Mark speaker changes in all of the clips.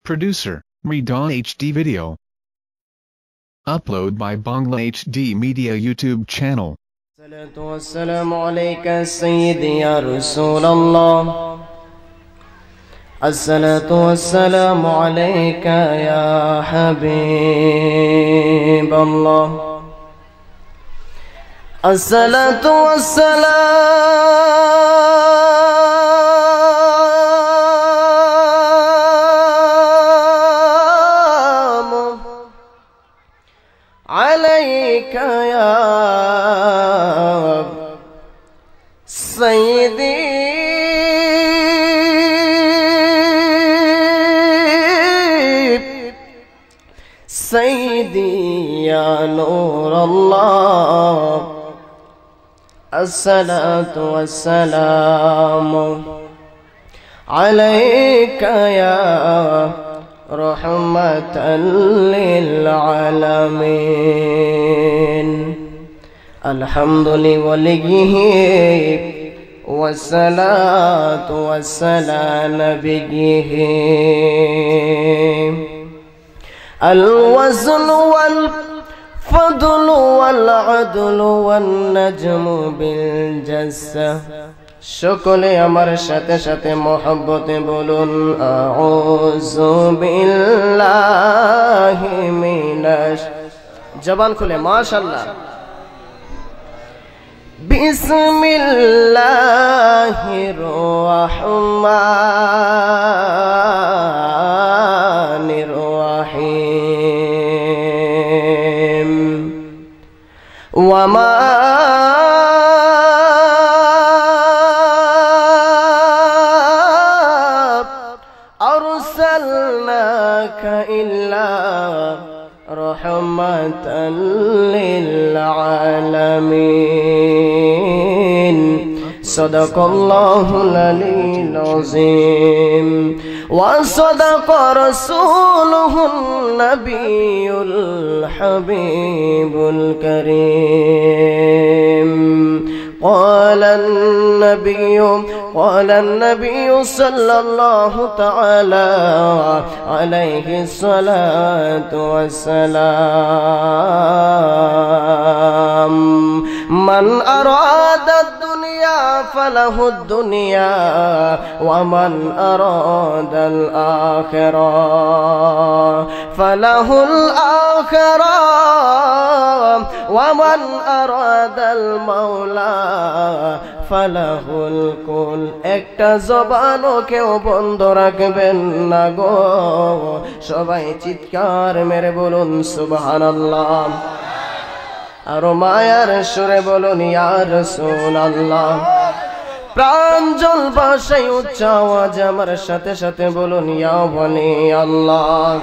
Speaker 1: Producer, Ridwan HD Video. Upload by Bangla HD Media YouTube channel.
Speaker 2: الصلاة والسلام عليك سيدي يا رسول الله. الصلاة والسلام عليك يا حبيب الله. الصلاة والسلام عليك يا سيدي سيدي يا نور الله. الصلاة والسلام عليك يا رحمة للعالمين. الحمد لوليه والصلاة والسلام نبيه. الوزن والفضل والعدل والنجم بالجسة. সকলে আমার সাথে সাথে মহব্বতে বলুন আউযু বিল্লাহি মিনাশ। জবান খুলে মাশাআল্লাহ। বিসমিল্লাহির রহমানির রহিম। ওয়ামা إلا رحمة للعالمين. صدق الله العلي العظيم وصدق رسوله النبي الحبيب الكريم. قال النبي صلى الله تعالى عليه الصلاة والسلام: من أراد الدنيا فله الدنيا ومن أراد الآخرة فله الآخرة ومن أراد المولى ফালাহুল কুল। একটা জবানও কেউ বন্ধ রাখবেন না গো, সবাই চিৎকার মেরে বলুন সুবহানাল্লাহ। আরো মায়ার সুরে বলুন ইয়া রাসূলুল্লাহ। প্রাঞ্জল ভাষায় উচ্চ আওয়াজে আমার সাথে সাথে বলুন ইয়া ওয়ালি আল্লাহ।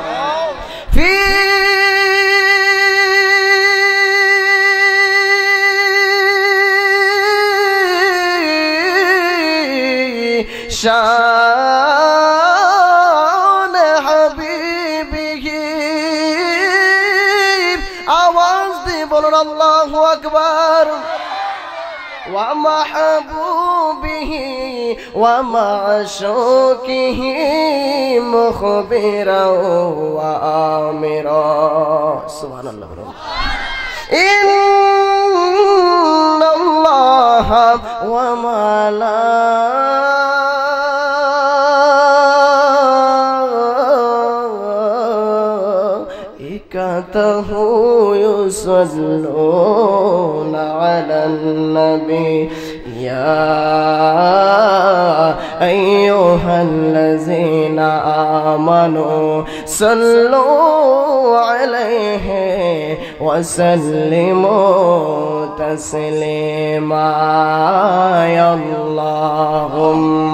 Speaker 2: शान हबीबिही। आवाज दी बोलुन अल्लाहु अकबर। वा महबूबिही वा माशूकिही मुखबिरा वा आमिरा। सुभानअल्लाह। इन्नल्लाह वा ملائكته يصلون على النبي يا أيها الذين آمنوا صلوا عليه وسلموا تسليما. يا اللهم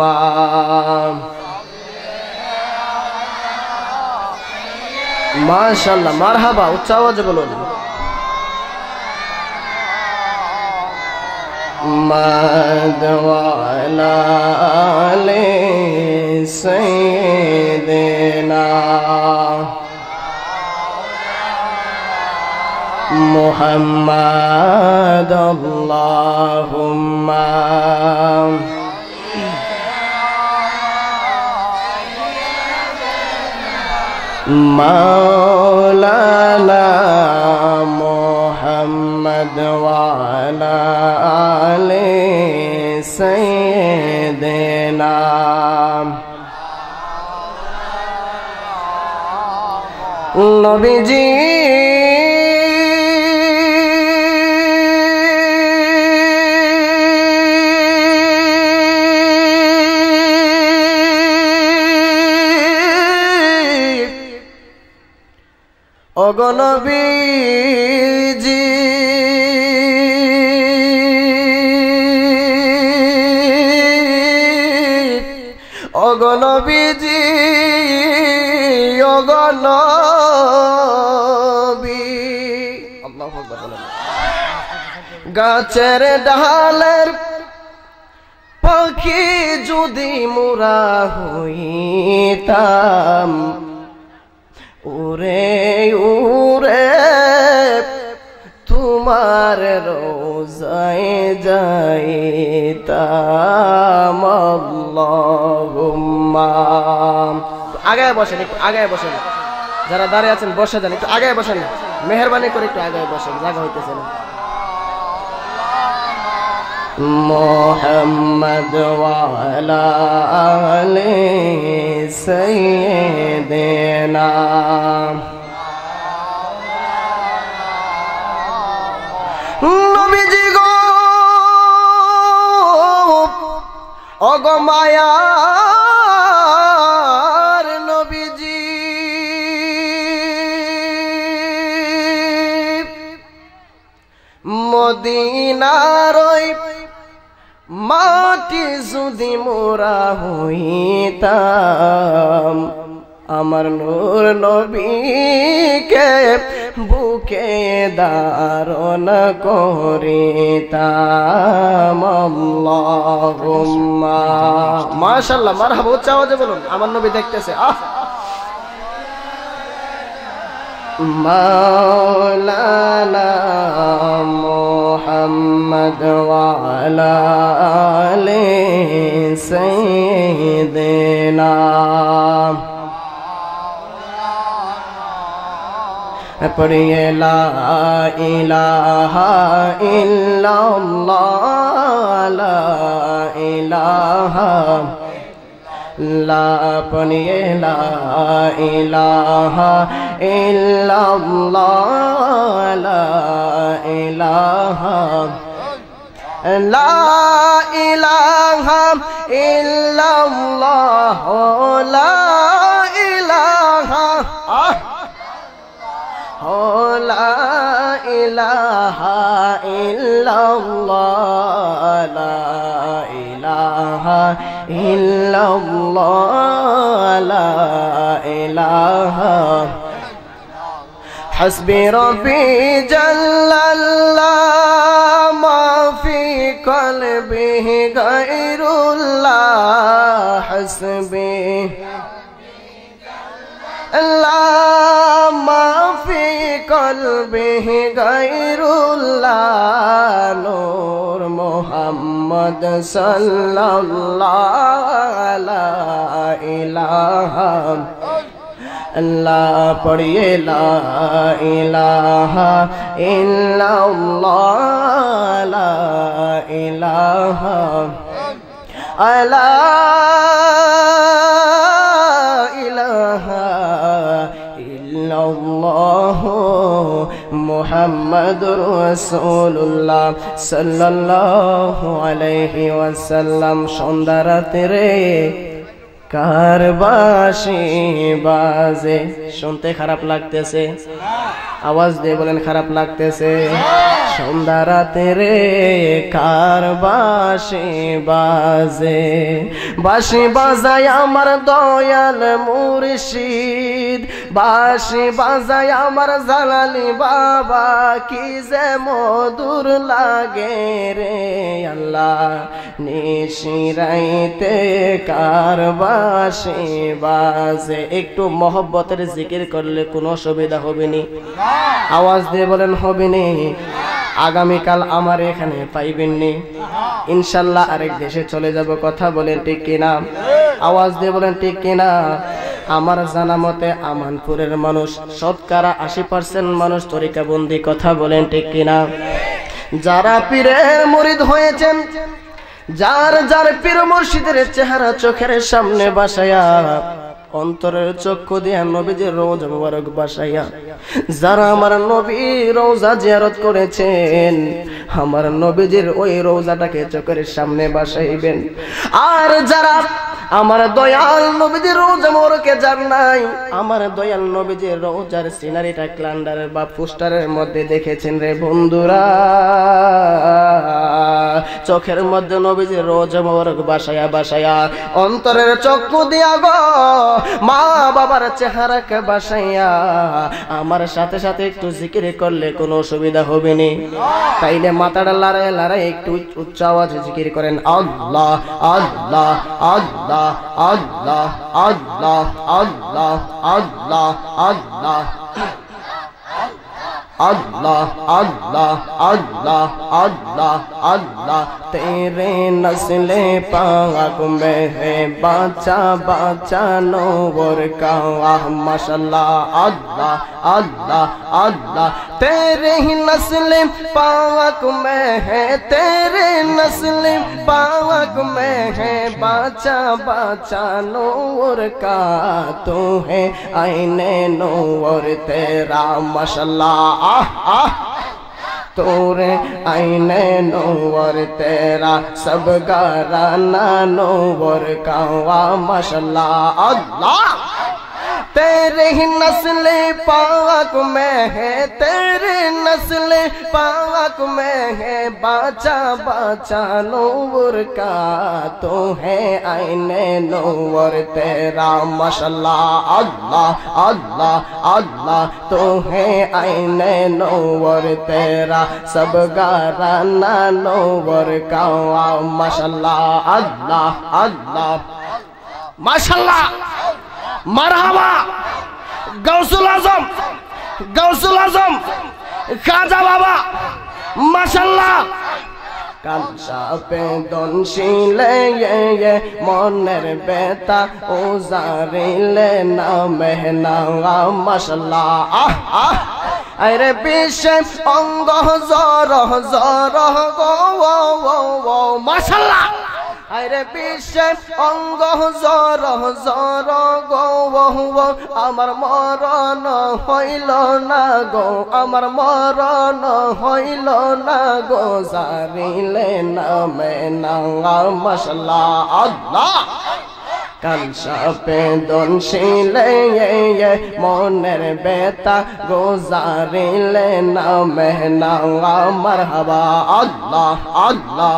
Speaker 2: মাশাআল্লাহ। মারহাবা। উচ্চ আওয়াজে বলুন। মাদ ওয়ালা আলে সাইয়্যিদিনা মুহাম্মাদ। আল্লাহুম্মা মাওলানা মুহাম্মদ ওয়া আলা আলি সাইয়্যিদিনা নবীজি ওগো নবীজি ওগো নবীজি ওগো নবী আল্লাহু আকবার বলেন গাছের ডালের পাখি যদি মোরা হইতাম উড়ে উড়ে তোমার রোজায় যাইতাম আল্লাহুম্মা আগায় বসেন একটু আগায় বসেন যারা দাঁড়িয়ে আছেন বসে যান একটু আগায় বসেন মেহেরবানি করে একটু আগায় বসেন জায়গা হইতেছে না মুহাম্মদ ওয়া আলা আলি সাইয়্যিদিনা নবীজি গো ওগো মায়ার নবীজি মদিনার মাটি যদি মোরা হইতাম আমার নূর নবীকে বুকে ধারণ করিতাম আল্লাহুম্মা মাশাআল্লাহ মারহাবা উচ্চ আওয়াজে বলুন আমার নবী দেখতেছে মাওলানা মুহাম্মদ ওয়া আলা আলি সাইয়্যিদিনা পড়িয়ে লা ইলাহা ইল্লাল্লাহ লা ইলাহা লা পড়িয়ে লা ইলাহা ইল্লাল্লাহ লা ইলাহা লা ইলাহা ইল্লাল্লাহ লা ইলাহা লা ইলাহা ইল্লাল্লাহ লা ইলাহা ইল্লাল্লাহ লা ইলাহা حسبي ربي جل الله ما في قلبه غير الله حسبي الله ما في قلبه غير الله نور محمد صلى الله لا إله अल्लाह पढ़िए ला इलाहा इल्लल्लाह ला इलाहा ला इलाहा इल्लल्लाह मुहम्मदुर रसूलुल्लाह सल्लल्लाहु अलैहि वसल्लम সন্ধ্যা রাতে রে কার বাঁশি বাজে শুনতে খারাপ লাগতেছে আওয়াজ দিয়ে বলেন খারাপ লাগতেছে সন্ধ্যা রাতে রে কার বাঁশি বাজে বাঁশি বাজায় আমার দয়াল মুর্শিদ বাঁশি বাজায় আমার জালালি বাবা কি যে মধুর লাগে রে আল্লাহ নিশিরাইতে কার বাঁশি বাজে একটু মহব্বতের জিকির করলে কোনো অসুবিধা হবে নি আওয়াজ দিয়ে বলেন হবে নি আগামীকাল আমার এখানে পাইবেন নি ইনশাআল্লাহ আরেক দেশে চলে যাব কথা বলেন ঠিক কিনা আওয়াজ দিয়ে বলেন ঠিক কিনা আমার জানা মতে আমানপুরের মানুষ শতকরা 80% মানুষ তরিকাবন্দি, কথা বলেন ঠিক কিনা? যারা পীরের মুরিদ হয়েছেন, যার যার পীর মুর্শিদের চেহারা চোখের সামনে বাসায়া, অন্তরের চক্ষু দিয়া নবীজির রওজা মুবারক বাসাইয়া যারা আমার নবীর রওজা জিয়ারত করেছেন, আমার নবীজির ওই রওজাটাকে চোখের সামনে বাসাইবেন। আর যারা আমার দয়াল নবীজির রওজা মুবারকে যান নাই, আমার দয়াল নবীজির রওজার সিনারিটা ক্যালেন্ডারের বা পোস্টারের মধ্যে দেখেছেন রে বন্ধুরা, চোখের মধ্যে নবীজির রওজা মুবারক বাসায়া বাসায়া অন্তরের চক্ষু দিয়া গো মা বাবার চেহারাকে বাসাইয়া আমার সাথে সাথে একটু জিকির করলে কোনো অসুবিধা হবে না। তাইলে মাথাটা লড়াই লড়াই একটু উচ্চ আওয়াজে জিকির করেন, আল্লাহ আল্লাহ আল্লাহ আল্লাহ আল্লাহ আল্লাহ আল্লাহ আল্লাহ अल्लाह अल्लाह अल्लाह अल्लाह अल्लाह तेरे नस्ले पाक में है बाचा बाचा नूर का माशाल्लाह अल्लाह अल्लाह अल्लाह तेरे ही नस्ले पाक में है, तेरे नस्ले पाक में है बाचा बाचा नूर का, तू है आईने नूर तेरा माशाल्लाह तोरे आईने नूर तेरा सब गाराना नूर का माशाल्लाह अल्लाह तेरे ही नस्ले पाक में है, तेरे नस्ले पाक में है बाचा बाचा नूर का, तो है आईने नूर तेरा माशाल्लाह अल्लाह अल्लाह अल्लाह, तो है आईने नूर तेरा सब गाराना नूर का माशाल्लाह अल्लाह अल्लाह माशाल्लाह मरहबा गौसुल आजम खाजा बाबा माशाल्लाह कांचा पे दनशीले ये मনের बेता उजारिले ना मेहना माशाल्लाह अरे पीछे अंग जर जर गो माशाल्लाह अरे पीछे अंग जर जर गो আমার মরণ হইল না গো, আমার মরণ হইল না গো, জারিলে নামে না মাশাল্লাহ আল্লাহ কালসা পে দনশিলে মনের বেতা গোজারিলে নামে না মারহাবা আল্লাহ আল্লাহ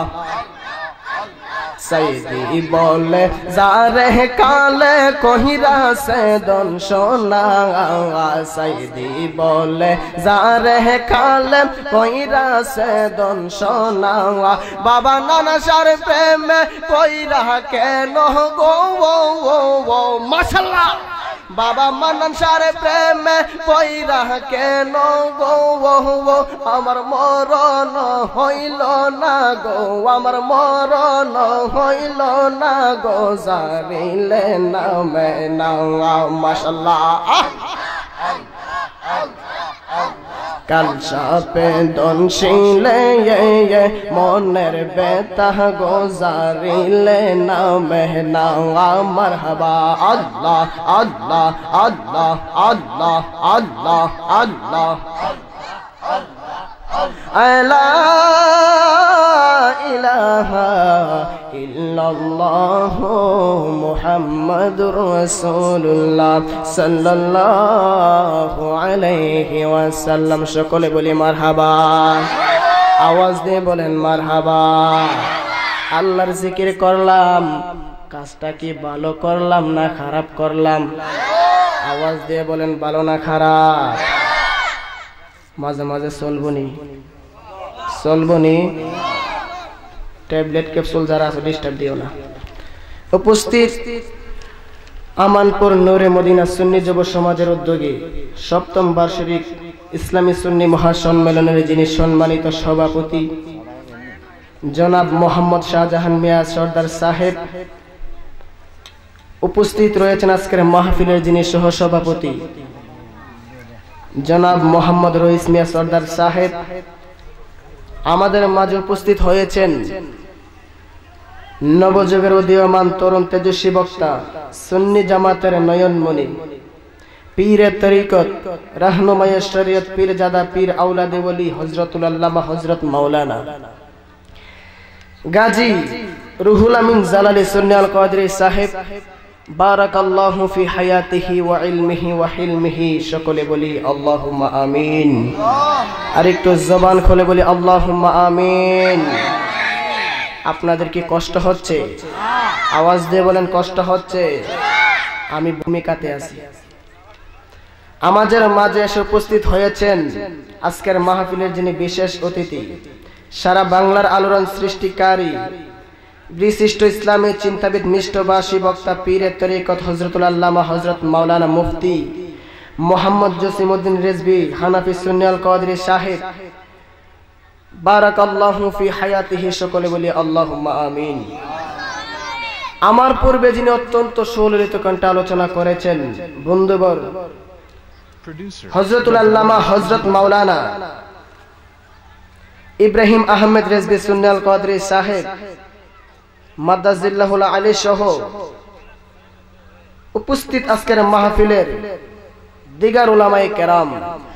Speaker 2: सैदी बोले जारे काले कोहिरा से दन सोना, सैदी बोले जारे काले कोहिरा से दन सोना, बाबा नाना शार प्रेम कोहिरा के नो गो माशाल्लाह बाबा मनन सारे प्रेम पईरा केन गो আমার মরণ হইল না গো, আমার মরণ হইল না গো, জারিলে নামে না মাশাল্লাহ কালসা পে দনশিলে মনের বেতা গোজারিলে নামে না মারহাবা আল্লাহ আল্লাহ আল্লাহ আল্লাহ আল্লাহ আল্লাহ লা ইলাহা ইল্লাল্লাহ মুহাম্মাদুর রাসূলুল্লাহ সাল্লাল্লাহু আলাইহি ওয়াসাল্লাম। সকলে বলি মারহাবা, আওয়াজ দিয়ে বলেন মারহাবা। আল্লাহর জিকির করলাম, কাজটা কি ভালো করলাম না খারাপ করলাম? আওয়াজ দিয়ে বলেন ভালো না খারাপ? মাঝে মাঝে চলবনি ট্যাবলেট ক্যাপসুল যারা আছে ডিস্টার্ব দিও না। উপস্থিত আমানপুর নূরে মদিনা সুন্নি যুব সমাজের উদ্যোগে ৭ম বার্ষিক ইসলামী সুন্নি মহাসম্মেলনের যিনি সম্মানিত সভাপতি জনাব মোহাম্মদ শাহজাহান মিয়া সর্দার সাহেব, উপস্থিত রয়েছেন আজকের মাহফিলের যিনি সহসভাপতি জনাব মোহাম্মদ রইস মিয়া সর্দার সাহেব, আমাদের মাঝে উপস্থিত হয়েছেন নবযুগের উদীয়মান তরুণ তেজস্বী বক্তা, সুন্নি জামাতের নয়নমণি, পীরে তরিকত, রাহনুমায়ে শরীয়ত, পীরজাদা, পীর আওলাদে ওলি হযরতুল আল্লামা হযরত মাওলানা গাজী রুহুল আমিন জালালি সুন্নি আল কাদরি সাহেব, বারাকাল্লাহু ফি হায়াতিহি ওয়া ইলমিহি ওয়া হিলমিহি। সকলে বলি আল্লাহুম্মা আমিন। আর একটু জবান খুলে বলি আল্লাহুম্মা আমিন। আপনাদের কি কষ্ট হচ্ছে? আওয়াজ দিয়ে বলেন কষ্ট হচ্ছে? আমি ভূমিকাতে আছি। আমাদের মাঝে এসে উপস্থিত হয়েছেন আজকের মাহফিলের যিনি বিশেষ অতিথি, সারা বাংলার আলোড়ন সৃষ্টিকারী, বিশিষ্ট ইসলামী চিন্তাবিদ, মিষ্টভাষী বক্তা, পীরে তরিকত হযরতুল আল্লামা হযরত মাওলানা মুফতি মোহাম্মদ জসিমউদ্দিন রিজভী হানাফি সুন্নি আল কাদরি সাহেব, বারাকাল্লাহু ফি হায়াতিহি। সকলে বলি আল্লাহুম্মা আমিন। আমার পূর্বে যিনি অত্যন্ত সুললিত কণ্ঠে আলোচনা করেছেন বন্ধুবর হযরতুল আল্লামা হযরত মাওলানা ইব্রাহিম আহমেদ রিজভী সুন্নি আল কাদরি সাহেব মাদ্দাজিল্লাহুল আলী সহ উপস্থিত আজকের মাহফিলের দিগার উলামায়ে কেরাম,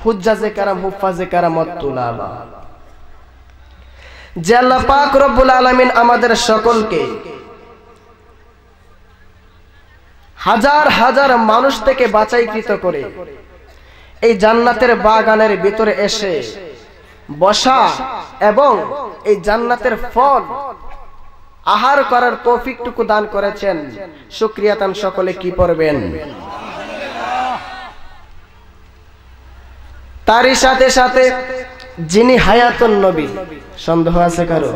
Speaker 2: হুজ্জাজে কেরাম, হুফাজে কেরাম, তুলাবা, যে আল্লাহ পাক রব্বুল আলামিন আমাদের সকলকে হাজার হাজার মানুষ থেকে বাছাইকৃত করে এই জান্নাতের বাগানের ভিতরে এসে বসা এবং এই জান্নাতের ফল আহার করার তৌফিকটুকু দান করেছেন। শুকরিয়া তান সকলে কি পড়বেন? তারই সাথে সাথে যিনি হায়াতুন নবী, সন্দেহ আছে কারো?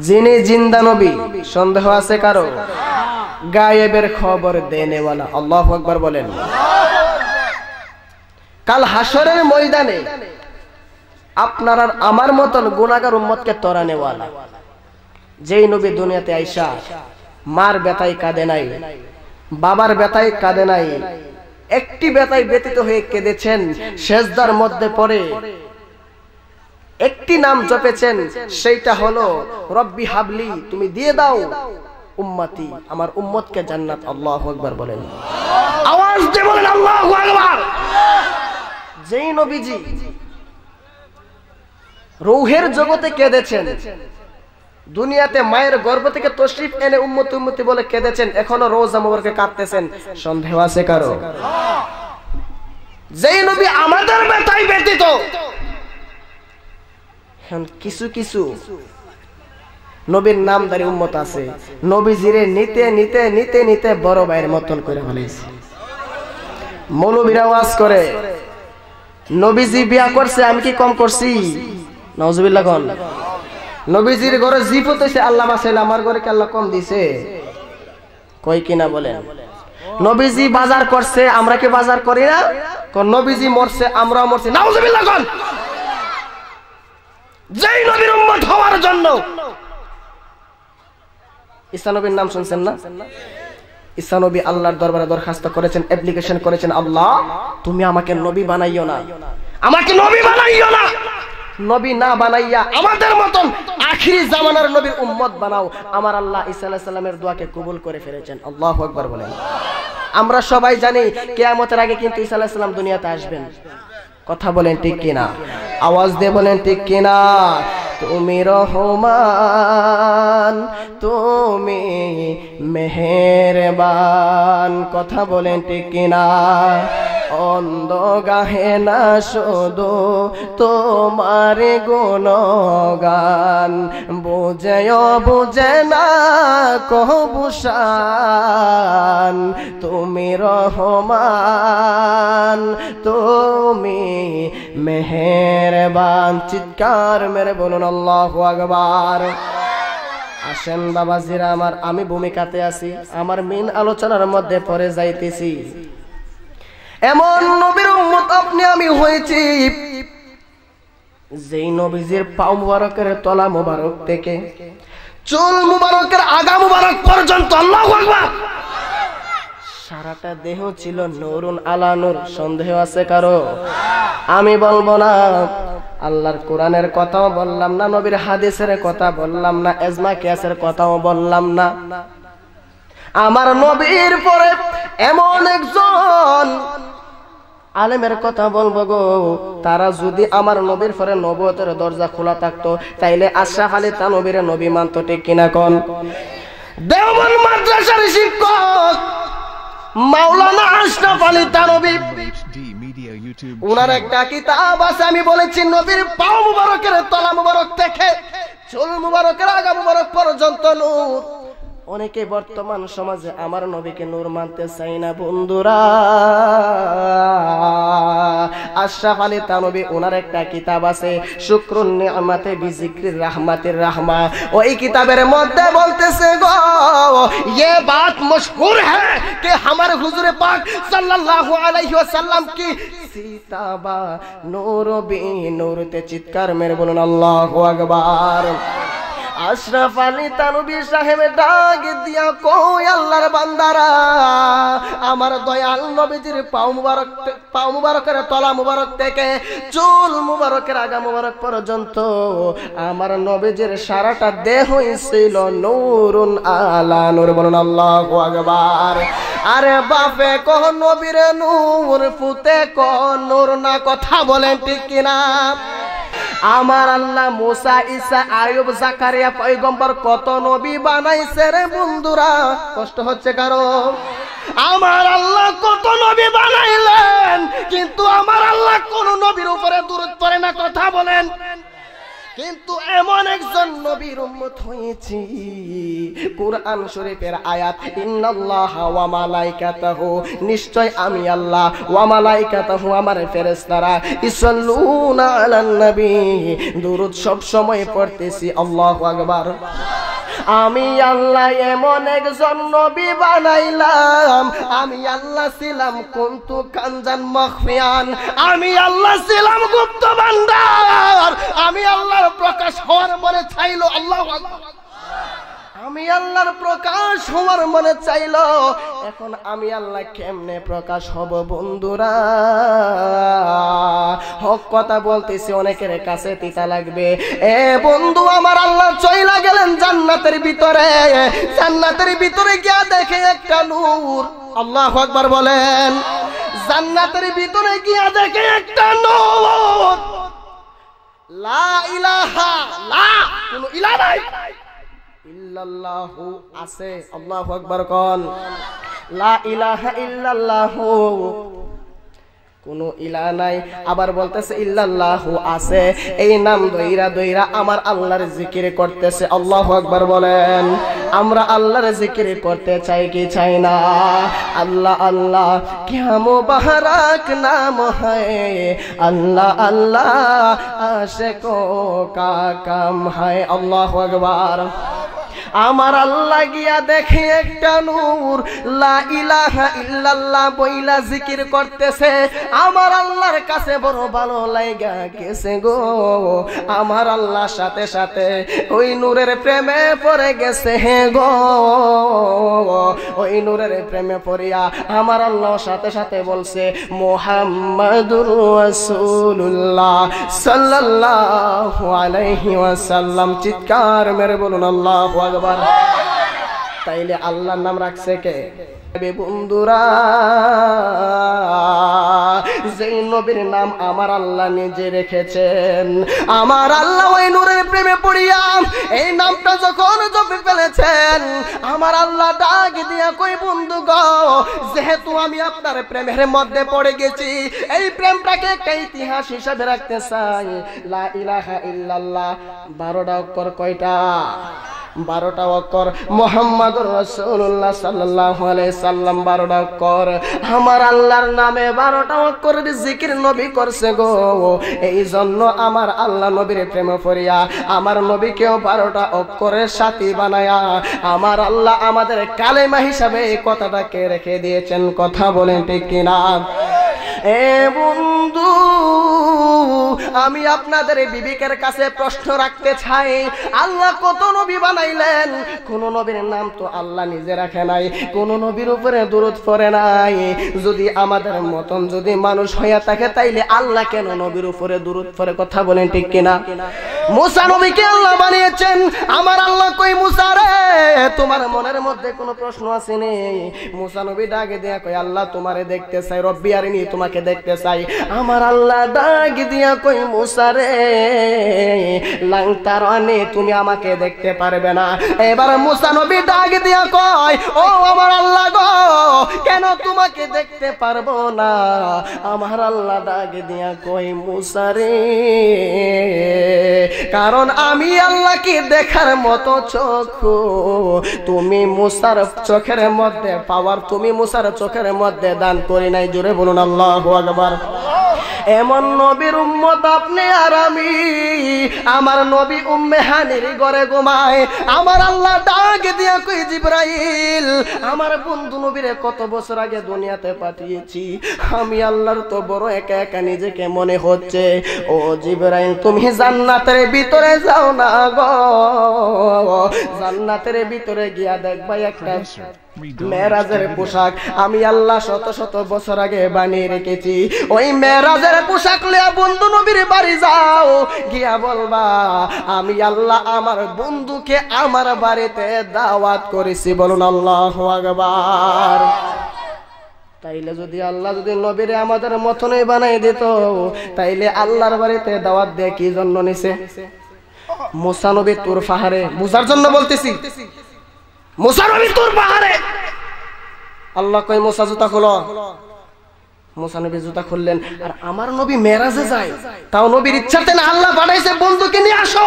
Speaker 2: যিনি জিন্দা নবী, সন্দেহ আছে কারো? গায়েবের খবর দেনেওয়ালা, আল্লাহু আকবার বলেন। কাল হাসরের ময়দানে আপনার আর আমার মতন গুনাহগার উম্মতকে তরানেওয়ালা, যেই নবী দুনিয়াতে আইসা মার ব্যথায় কাঁদে নাই, বাবার ব্যথায় কাঁদে নাই, একটি ব্যথায় ব্যতীত হয়ে কেঁদেছেন, সেজদার মধ্যে পড়ে একটি নাম জপেছেন, সেইটা হলো রব্বি হাবলি, তুমি দিয়ে দাও উম্মতি, আমার উম্মতকে জান্নাত। আল্লাহু আকবার বলেন, আওয়াজ দিয়ে বলেন আল্লাহু আকবার। যেই নবীজি রূহের জগতে কেঁদেছেন, দুনিয়াতে মায়ের গর্ভ থেকে তশরিফ এনে উম্মতি উম্মতি বলে কেঁদেছেন, এখনো রোজা মুবারকে কাঁদতেছেন, সন্দেহ আছে কারো? যেই নবী আমাদের ব্যথায় ব্যতীত, কিছু কিছু নবীর নামধারী উম্মত আছে, নবীজিরে নিতে নিতে নিতে নিতে বড় ভাইয়ের মতন করে ফেলেছে। মৌলবীরা ওয়াজ করে নবীজি বিয়া করছে, আমি কি কম করছি? নাউজুবিল্লাহ কোন? নবীজির ঘরে জিফত হইছে, আল্লাহ বাঁচাইল, আমার ঘরে কি আল্লাহ কম দিছে? কই কিনা বলেন? নবীজি বাজার করছে, আমরা কি বাজার করি না? কোন নবীজি মরছে, আমরাও মরছি। নাউজুবিল্লাহ কোন? যেই নবীর উম্মত হওয়ার জন্য, ঈসা নবীর নাম শুনছেন না? ঈসা নবী আল্লাহর দরবারে দরখাস্ত করেছেন, অ্যাপ্লিকেশন করেছেন, আল্লাহ তুমি আমাকে নবী বানাইও না, আমাকে নবী বানাইও না, নবী না বানাইয়া আমাদের মতন আখিরি জামানার নবীর উম্মত বানাও। আমার আল্লাহ ঈসা আলাইহিস সালামের দোয়াকে কবুল করে ফেলেছেন। আল্লাহু আকবার বলেন। আমরা সবাই জানি কিয়ামতের আগে কিন্তু ঈসা আলাইহিস সালাম দুনিয়াতে আসবেন। কথা বলেন ঠিক কিনা? আওয়াজ দিয়ে বলেন ঠিক কিনা? তুমি রহমান, তুমি মেহেরবান, কথা বলেন ঠিক কিনা? অন্ধ গাহে না শুধু তোমার গুণগান, বুঝেও বুঝে না কবুশান, তুমি রহমান, তুমি মেহেরবান। চিৎকার মেরে বলুন আল্লাহু আকবার। আসেন বাবাজিরা আমার, আমি ভূমিকাতে আছি, আমার মেন আলোচনার মধ্যে পড়ে যাইতেছি। এমন নবীর উম্মত আপনি আমি হয়েছি, যেই নবীজির পা মুবারকের তলা মুবারক থেকে চুল মুবারকের আগা মুবারক পর্যন্ত, আল্লাহু আকবার, সারাটা দেহ ছিল নূরুন আলা নূর। সন্দেহ আছে কারো? আমি বলবো না। আল্লাহর কোরআনের কথাও বললাম না, নবীর হাদিসের কথা বললাম না, ইজমা কিয়াসের কথাও বললাম না। আমার নবীর পরে এমন একজন আলেমের কথা বলবো গো, তারা যদি আমার নবীর পরে নবুয়তের দরজা খোলা থাকতো তাইলে আশরাফ আলী থানভীর নবী মানত, ঠিক কিনা কোন? দেওবন্দ মাদ্রাসার শিক্ষক মাওলানা আশরাফ আলী থানভী, উনার একটা কিতাব আছে, আমি বলেছি নবীর পা মুবারকের তলা মুবারক থেকে চুল মুবারকের আগা মুবারক পর্যন্ত নূর। অনেকে বর্তমান সমাজে আমার নবীকে নূর মানতে চাই না বন্ধুরা। আশরাফ আলী থানভী ওনার একটা কিতাব আছে শুকরুন নিআমাতে বিজিক্রির রাহমাতির রাহমা। ওই কিতাবের মধ্যে বলতেছে গো, ये बात मशहूर है कि हमारे हुजूर पाक सल्लल्लाहु अलैहि वसल्लम की सीताबा नूर बी नूरते चित्कार मेरे बोलুন আল্লাহু আকবার। আশরাফ আলী থানভী সাহেব ডাক দিয়া কই, আল্লাহর বান্দারা, আমার দয়াল নবীজির পাও মুবারকের তলা মুবারক থেকে চুল মুবারকের আগা মুবারক পর্যন্ত আমার নবীজির সারাটা দেহই ছিল নূরুন আলা নূর। বলুন আল্লাহু আকবার। আরে বাপে কহ নবীর নূর, ফুতে কহ নূর না, কথা বলেন ঠিক কিনা? আমার আল্লাহ মুসা, ঈসা, আইয়ুব, জাকারিয়া পয়গম্বর কত নবী বানাইছে রে বন্ধুরা। কষ্ট হচ্ছে কারো? আমার আল্লাহ কত নবী বানাইলেন, কিন্তু আমার আল্লাহ কোন নবীর উপরে দুরূদ পড়ে না, কথা বলেন। কিন্তু এমন একজন নবীর উম্মত হয়েছি, কুরআন শরীফের আয়াত, ইন্নাল্লাহা ওয়া মালাইকাতাহু, নিশ্চয় আমি আল্লাহ, ওয়া মালাইকাতাহু আমার ফেরেশতারা, ইসাল্লুনা আলান নবী, দুরূদ সব সময় পড়তেছি। আল্লাহু আকবার। আমি আল্লাহ এমন একজন নবী বানাইলাম, আমি আল্লাহ ছিলাম কুনতু কানজান মখফিয়ান, আমি আল্লাহ ছিলাম গুপ্ত ভান্ডার, আমি আল্লাহর প্রকাশ হওয়ার মনে চাইলো। আল্লাহু আকবার। আমি আল্লাহর প্রকাশ হওয়ার মনে চাইলো, এখন আমি আল্লাহ কেমনে প্রকাশ হব বন্ধুরা? হক কথা বলতেছি, অনেকের কাছে তিতা লাগবে। এ বন্ধু, আমার আল্লাহ চইলা গেলেন জান্নাতের ভিতরে, জান্নাতের ভিতরে গিয়া দেখে একটা নূর। আল্লাহু আকবার বলেন। জান্নাতের ভিতরে গিয়া দেখে একটা নূর, লা ইলাহা, লা কোনো ইলাহ নাই, ইল্লাল্লাহু আছে। আল্লাহু আকবার কোন? লা ইলাহা ইল্লাল্লাহু, কোনো ইলাহ নাই। আবার বলতেছে ইল্লাল্লাহু আছে। এই নাম দইরা দইরা আমার আল্লাহর জিকির করতেছে। আল্লাহু আকবার বলেন। আমরা আল্লাহর জিকির করতে চাই কি চাই না? আল্লাহ আল্লাহ क्या मुबारक नाम है, अल्लाह अल्लाह आशिकों का काम है। अल्लाहु আকবার। আমার আল্লাহ গিয়া দেখে একটা নূর, লা ইলাহা ইল্লাল্লাহ বইলা জিকির করতেছে। আমার আল্লাহর কাছে বড় ভালো লাগা গেছে গো। আমার আল্লাহর সাথে সাথে ওই নূরের প্রেমে পড়ে গেছে হে গো। ওই নূরের প্রেমে পড়িয়া আমার আল্লাহর সাথে সাথে বলছে মুহাম্মাদুর রাসূলুল্লাহ সাল্লাল্লাহু আলাইহি ওয়াসাল্লাম। চিৎকার মেরে বলুন আল্লাহু আকবার। তাইলে আল্লাহর নাম রাখছে কে বন্ধুরা? যেই নবীর নাম আমার আল্লাহ নিজে রেখেছেন। আমার আল্লাহ ওই নূরের প্রেমে পড়িয়া এই নামটা যখন জপে ফেলেছেন, আমার আল্লাহ ডাক দিয়া কই বন্ধু গো, যেহেতু আমি আপনার প্রেমের মধ্যে পড়ে গেছি, এই প্রেমটাকে একটা ইতিহাস হিসাবে রাখতে চাই। লা ইলাহা ইল্লাল্লাহ 12টা অক্ষর কয়টা? 12টা অক্ষর। মুহাম্মাদুর রাসূলুল্লাহ সাল্লাল্লাহু আলাইহি সাল্লাম 12টা অক্ষর। আমার আল্লাহর নামে 12টা অক্ষরের জিকির নবী করছে গো। এই জন্য আমার আল্লাহ নবীর প্রেমে পড়িয়া আমার নবীকেও 12টা অক্ষরের সাথী বানায়া আমার আল্লাহ আমাদের কালেমা হিসাবে এই কথাটাকে রেখে দিয়েছেন। কথা বলেন ঠিক কিনা? এ বন্ধু আমি আপনাদের বিবেকের কাছে প্রশ্ন রাখতে চাই, আল্লাহ কত নবী বানাইলেন, কোন নবীর নাম তো আল্লাহ নিজে রাখে নাই, কোন নবীর উপরে দরুদ পড়ে নাই। যদি আমাদের মতন যদি মানুষ হইয়া থাকে তাইলে আল্লাহ কেন নবীর উপরে দরুদ পড়ে? কথা বলেন ঠিক কিনা? মুসা নবীকে আল্লাহ বানিয়েছেন, আমার আল্লাহ কই মুসা রে তোমার মনের মধ্যে কোনো প্রশ্ন আছে নি? মুসা নবী ডাকে দিয়া কই আল্লাহ তোমারে দেখতে চাই, রব্বি আরিনি তোমাকে দেখতে চাই। আমার আল্লাহ ডাক দিয়া কই মুসা রে লাংতারানি তুমি আমাকে দেখতে পারবে না। এবার মুসা নবী ডাক দিয়া কয় ও আমার আল্লাহ গো কেন তোমাকে দেখতে পারবো না? আমার আল্লাহ ডাক দিয়া কই মুসা রে কারণ আমি আল্লাহ কি দেখার মতো চক্ষু, তুমি মুসার চোখের মধ্যে পাওয়ার, তুমি মুসার চোখের মধ্যে দান করি নাই। জোরে বলুন আল্লাহু আকবার। এমন নবীর উম্মত আপনি আর আমি, আমার নবী উম্মে হানির ঘরে ঘুমায়, আমার আল্লাহ ডাক দিয়া কই জিবরাইল আমার বন্ধু নবীরে কত বছর আগে দুনিয়াতে পাঠিয়েছি, আমি আল্লাহর তো বড় একা একা নিজেকে মনে হচ্ছে। ও জিবরাইল তুমি জান্নাতের ভিতরে যাও না গো, জান্নাতের ভিতরে গিয়া দেখবা একটা মেরাজের পোশাক আমি আল্লাহ শত শত বছর আগে বানিয়ে রেখেছি, ওই মেরাজের পোশাক লিয়া বন্ধু নবীর বাড়ি যাও, গিয়া বলবা আমি আল্লাহ আমার বন্ধুকে আমার বাড়িতে দাওয়াত করেছি। বলুন আল্লাহু আকবার। তাইলে যদি আল্লাহ যদি নবীরে আমাদের মতনই বানাই দিত তাইলে আল্লাহর বাড়িতে দাওয়াত দিয়ে কি জন্য নিছে? মুসা নবী তুর পাহাড়ে, বুঝার জন্য বলতেছি, মুসা নবী তুর পাহাড়ে আল্লাহ কই মুসা জুতা খোলো, মুসা নবী জুতা খুললেন। আর আমার নবী মেরাজে যায়, তাও নবীর ইচ্ছাতে না, আল্লাহ পাঠাইছে বন্ধুকে নিয়ে আসো,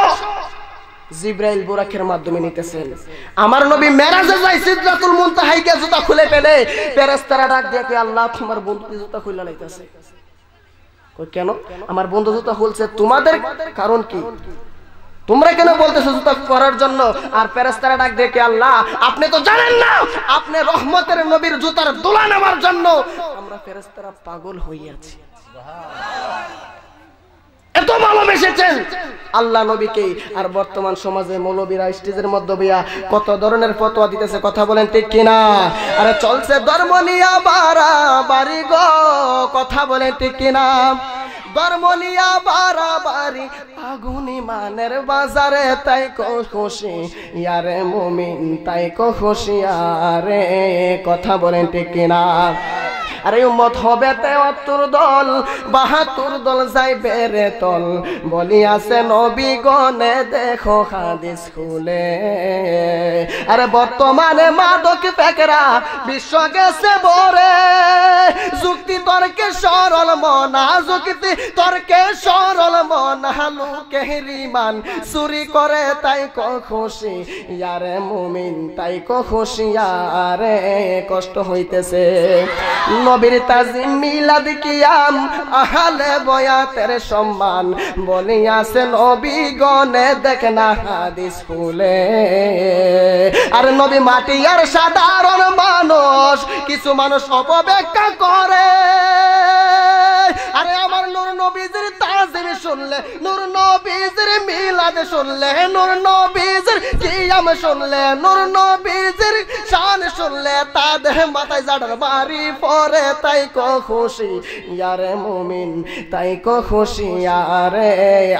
Speaker 2: জিবরাইল বুরাকের মাধ্যমে নিতেছেন। আমার নবী মেরাজে যায়, সিদরাতুল মুনতাহায় গিয়ে জুতা খুলে ফেলে, ফেরেশতারা ডাক দিয়ে কই আল্লাহ তোমার বন্ধু জুতা খুলে লাইতেছে। কই কেন? আমার বন্ধু জুতা খুলছে, তোমাদের কারণ কি? তোমরা কেন বলতেছো জুতা করার জন্য? আর ফেরেশতারা ডাক দিয়ে কই আল্লাহ আপনি তো জানেন না আপনি রহমতের নবীর জুতার দোলা নেওয়ার জন্য আমরা ফেরেশতারা পাগল হইয়াছি। এত ভালোবেসেছেন আল্লাহ নবীকে। আর বর্তমান সমাজে মৌলবীরা স্টেজের মধ্যে বিয়া কত ধরনের ফতোয়া দিতেছে, কথা বলেন ঠিক কিনা? আরে চলছে ধর্ম নিয়া বাড়াবাড়ি গো, কথা বলেন ঠিক কিনা? ধর্ম নিয়া বাড়াবাড়ি আগুন ইমানের বাজারে, তাই খুশি ইয়ারে মুমিন তাই খুশি আরে, কথা বলেন ঠিক কিনা? আরে উম্মত হবে ৭৩ দল ৭২ দল যাইবে রে তল, বলি আছে নবী গনে দেখো হাদিস খুলে। আরে বর্তমানে মাদক পেকরা বিশ্ব গেছে বরে, যুক্তি তর্কে সরল মনা, যুক্তি তর্কে সরল মনা, লোকে রিমান চুরি করে তাই খুশি ইয়ারে মুমিন তাই খুশি আরে, কষ্ট হইতেছে। নবীর তাজিম মিলাদ কিয়াম আহলে বয়াতের সম্মান, বলি আছে নবী গনে দেখ না হাদিস খুলে। আর নবী মাটি আর সাধারণ মানুষ, কিছু মানুষ অপব্যাখ্যা করে। আরে আমার নূর নবীজির তাজিম শুনলে, নূর নবীজির মিলাদ শুনলে, নূর নবীজির কিয়াম শুনলে, নূর নবীজির শান শুনলে তাদের মাথায় জাড়ার বাড়ি পরে, তাই খুশি ইয়ারে মুমিন তাই খুশি ইয়ারে।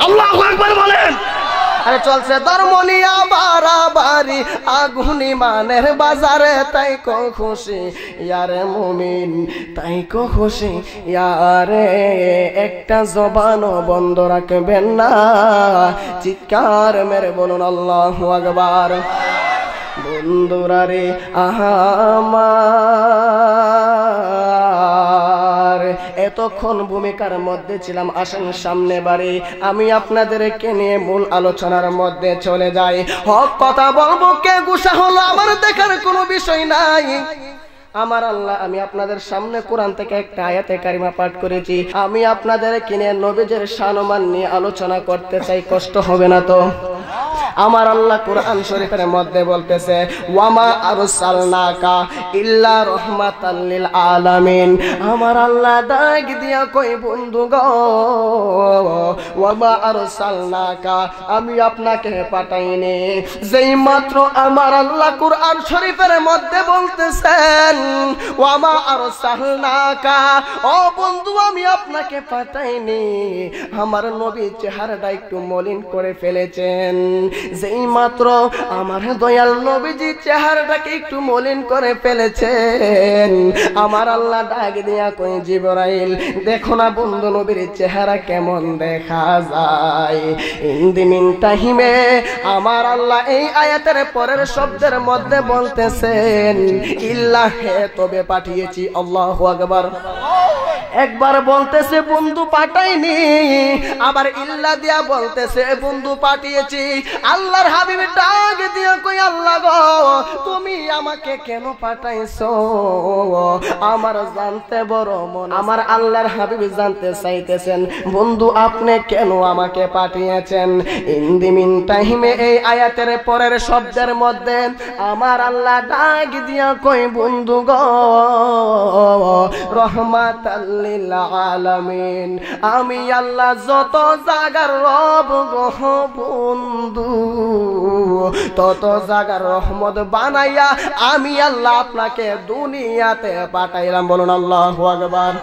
Speaker 2: আল্লাহু আকবার বলেন। আরে চলছে ধর্ম নিয়া বাড়াবাড়ি আগুন ইমানের বাজারে, তাই খুশি ইয়ারে মুমিন তাই খুশি ইয়ারে। একটা জবানও বন্ধ রাখবেন না, চিৎকার মেরে বলুন আল্লাহু আকবার। বন্ধুরা রে আমার এতক্ষণ ভূমিকার মধ্যে ছিলাম, আসেন সামনে বাড়ি আমি আপনাদেরকে নিয়ে মূল আলোচনার মধ্যে চলে যাই। হক কথা বলবো, কে গুসা হলো আমার দেখার কোনো বিষয় নাই। আমার আল্লাহ আমি আপনাদের সামনে কোরআন থেকে একটা আয়াতে কারিমা পাঠ করেছি, আমি আপনাদের কিনে নবীজের শানমান নিয়ে আলোচনা করতে চাই, কষ্ট হবে না তো? আমার আল্লাহ কোরআন শরীফের মধ্যে বলতেছে ওয়ামা আরসালনাকা ইল্লা রাহমাতাল লিল আলামিন। আমার আল্লাহ ডাক দিয়া কই বন্ধু গো ওয়ামা আরসালনাকা আমি আপনাকে পাঠাইনি। যেই মাত্র আমার আল্লাহ কোরআন শরীফের মধ্যে বলতেছেন ওয়ামা আরসালনাকা, ও বন্ধু আমি আপনাকে পাঠাইনি, আমার নবী চেহারাটা একটু মলিন করে ফেলেছেন। যেই মাত্র আমার দয়াল নবীজি চেহারাটাকে একটু মলিন করে ফেলেছেন, আমার আল্লাহ ডাক দিয়া কই জিবরাইল দেখো না বন্ধু নবীর চেহারা কেমন দেখা যায়। ইন দি মিন টাইমে আমার আল্লাহ এই আয়াতের পরের শব্দের মধ্যে বলতেছেন ইল্লাহ হে তবে পাঠিয়েছি। আল্লাহু আকবার। একবার বলতেছে বন্ধু পাঠাইনি, আবার ইল্লা দিয়া বলতেছে বন্ধু পাঠিয়েছি। আল্লাহর হাবিব ডাক দিয়া কই আল্লাহ গো তুমি আমাকে কেন পাঠাইছো? আমার জানতে বড় মন। আমার আল্লাহর হাবিব জানতে চাইতেছেন বন্ধু আপনি কেন আমাকে পাঠিয়েছেন। ইন দি মিন টাইমে এই আয়াতের পরের শব্দের মধ্যে আমার আল্লাহ ডাক দিয়া কই বন্ধু গো রহমাতাল লিল আলামিন, আমি আল্লাহ যত জাগার রব গো বন্ধু তত জাগার রহমত বানাইয়া আমি আল্লাহ আপনাকে দুনিয়াতে পাঠাইলাম। বলুন আল্লাহু আকবার।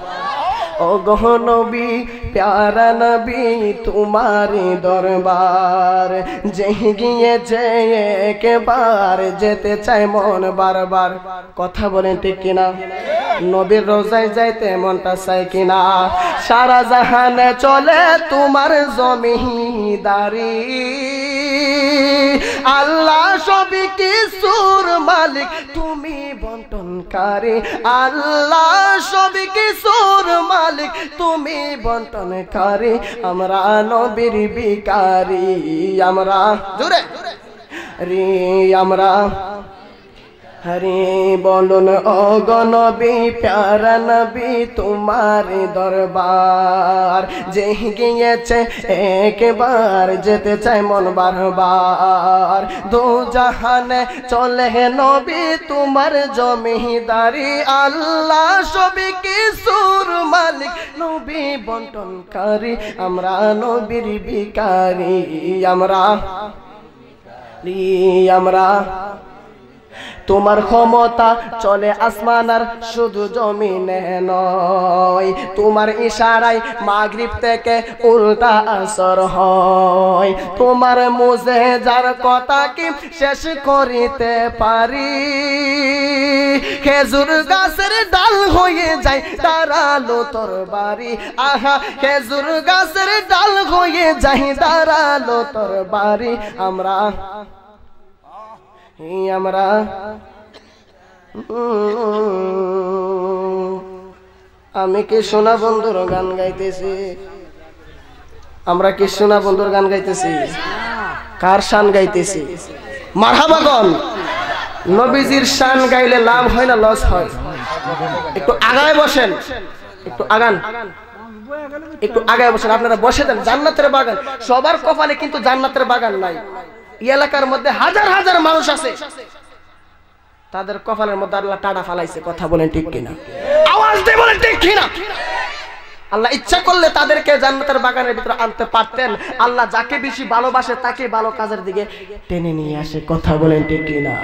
Speaker 2: ও গো নবী প্যারা নবী তোমারি দরবার যে গিয়েছে একবার যেতে চাই মন বারবার। কথা বলেন ঠিক কিনা? নবীর রোজায় যাইতে মনটা চাই কিনা? সারা জাহানে চলে তোমার জমিদারি, আল্লাহ সবই কিছুর মালিক তুমি বন্টনকারী, আল্লাহ সবই কিছুর মালিক তুমি বন্টনকারী। আমরা নবীর ভিখারি, আমরা জোরে রে আমরা হরে বলুন ও গো নবী প্যারা নবী তোমার দরবার যে গিয়েছে একবার যেতে চাই মন বারবার। দু জাহানে চলে নবী তোমার জমিদারি, আল্লাহ সবই কিছুর মালিক নবী বন্টনকারী। আমরা নবীর ভিখারি, আমরা তোমার ক্ষমতা চলে আসমান আর শুধু জমিনে নয়, তোমার ইশারায় মাগরিব থেকে উল্টা আসর হয়। তোমার মুজেজার কথা কি শেষ করিতে পারি? খেজুর গাছের ডাল হয়ে যায় দাঁড়ালো তোর বাড়ি, আহা খেজুর গাছের ডাল হয়ে যায় দাঁড়ালো তোর বাড়ি। আমরা আমি কি সোনা বন্ধুর গান গাইতেছি? আমরা কি সোনা বন্ধুর গান গাইতেছি? কার শান গাইতেছি? মারহাবা গন। নবীজির শান গাইলে লাভ হয় না লস হয়? একটু আগায় বসেন, একটু আগান, একটু আগায় বসেন। আপনারা বসে দেন। জান্নাতের বাগান সবার কপালে, কিন্তু জান্নাতের বাগান নাই। এলাকার মধ্যে হাজার হাজার মানুষ আছে, তাদের কপালের মধ্যে আল্লাহ টানা ফালাইছে। কথা বলেন ঠিক কিনা? আওয়াজ দিয়ে বলেন ঠিক কিনা? আল্লাহ ইচ্ছা করলে তাদেরকে জান্নাতের বাগানের ভিতরে আনতে পারতেন। আল্লাহ যাকে বেশি ভালোবাসে তাকে ভালো কাজের দিকে টেনে নিয়ে আসে। কথা বলেন ঠিক কিনা?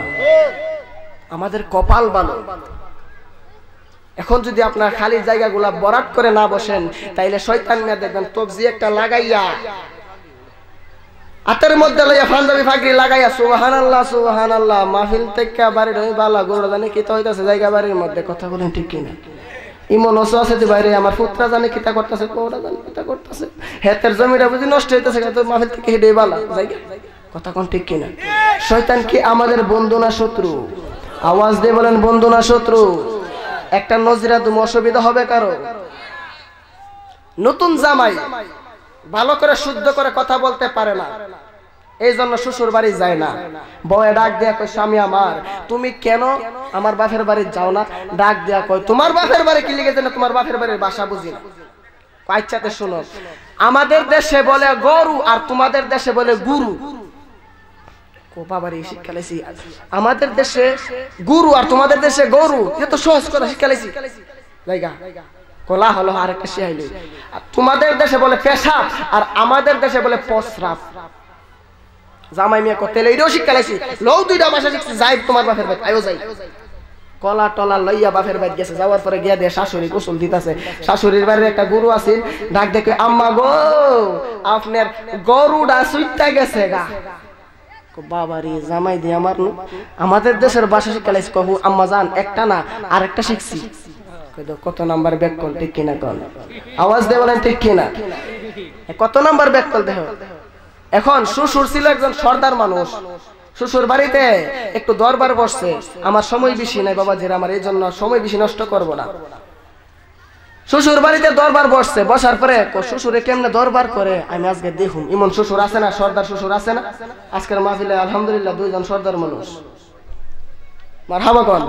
Speaker 2: আমাদের কপাল ভালো। এখন যদি আপনার খালি জায়গাগুলা বরাট করে না বসেন, তাইলে শয়তান মিয়া দেখবেন তবজি একটা লাগাইয়া হাতের মধ্যে লইয়া পাঞ্জাবি ফাগড়ি লাগাইয়া সুবহানাল্লাহ সুবহানাল্লাহ মাহফিল থেকে বাড়ির হই বালা গোড়া জানে কি তো হইতাছে জায়গা বাড়ির মধ্যে। কথা বলেন ঠিক কিনা? ইমন ওসো আছে যে বাইরে আমার পুত্রা জানে কিতা করতেছে, কোরা জানে কিতা করতেছে, হেতের জমিটা বুঝি নষ্ট হইতাছে, তো মাহফিল থেকে হেডে বালা জায়গা। কথা কোন ঠিক কিনা? শয়তান কি আমাদের বন্ধু না শত্রু? আওয়াজ দিয়ে বলেন বন্ধু না শত্রু? একটা নজরা তুমি অসুবিধা হবে কারো? নতুন জামাই ভালো করে শুদ্ধ করে কথা বলতে পারে না, এই জন্য শ্বশুর বাড়ি যায় না। বউয়ে ডাক দেয়া কয় স্বামী আমার তুমি কেন আমার বাপের বাড়ি যাও না? ডাক দেয়া কয় তোমার বাপের বাড়ি কি লিখে না, তোমার বাপের বাড়ির ভাষা বুঝি না। আচ্ছাতে শোনো, আমাদের দেশে বলে গরু আর তোমাদের দেশে বলে গুরু। ও বাবারে শিক্ষা লাইছি আমাদের দেশে গুরু আর তোমাদের দেশে গরু এটা তো সহজ কথা শিক্ষা লাইছি জায়গা কলা হলো আরেকটা শিখাইলো আর তোমাদের দেশে বলে পেশাব আর আমাদের দেশে বলে প্রস্রাব জামাই মিয়া কত এইটাও শিক্ষা লাইছি লও দুইটা ভাষা শিখছি যাই তোমার বাপের বাড়ি আয়ো যাই কলা টলা লইয়া বাপের বাড়ি গেছে যাওয়ার পরে গিয়া দিয়ে শাশুড়ি গোসল দিতেছে শাশুড়ির বাড়ির একটা গরু আছিল ডাক দেখে আম্মা গো আপনার গরুটা সুইটটা গেছে গা বাবারে জামাই দিয়ে আমার আমাদের দেশের ভাষা শিক্ষা লাইছি কহু আম্মা জান একটা না আরেকটা শিখছি কত নাম্বার ব্যাককল ঠিক কিনা কোন আওয়াজ দিয়ে বলেন ঠিক কিনা কত নাম্বার ব্যাককল দেহ এখন শ্বশুর ছিল একজন সর্দার মানুষ শ্বশুর বাড়িতে একটু দরবার বসছে আমার সময় বেশি নাই বাবাজির আমার এই জন্য সময় বেশি নষ্ট করব না শ্বশুর বাড়িতে দরবার বসছে বসার পরে শ্বশুরে কেমনে দরবার করে আমি আজকে দেখুন ইমন শ্বশুর আছে না সর্দার শ্বশুর আছে না আজকের মাহফিলে আলহামদুলিল্লাহ দুইজন সর্দার মানুষ মারহাবা কোন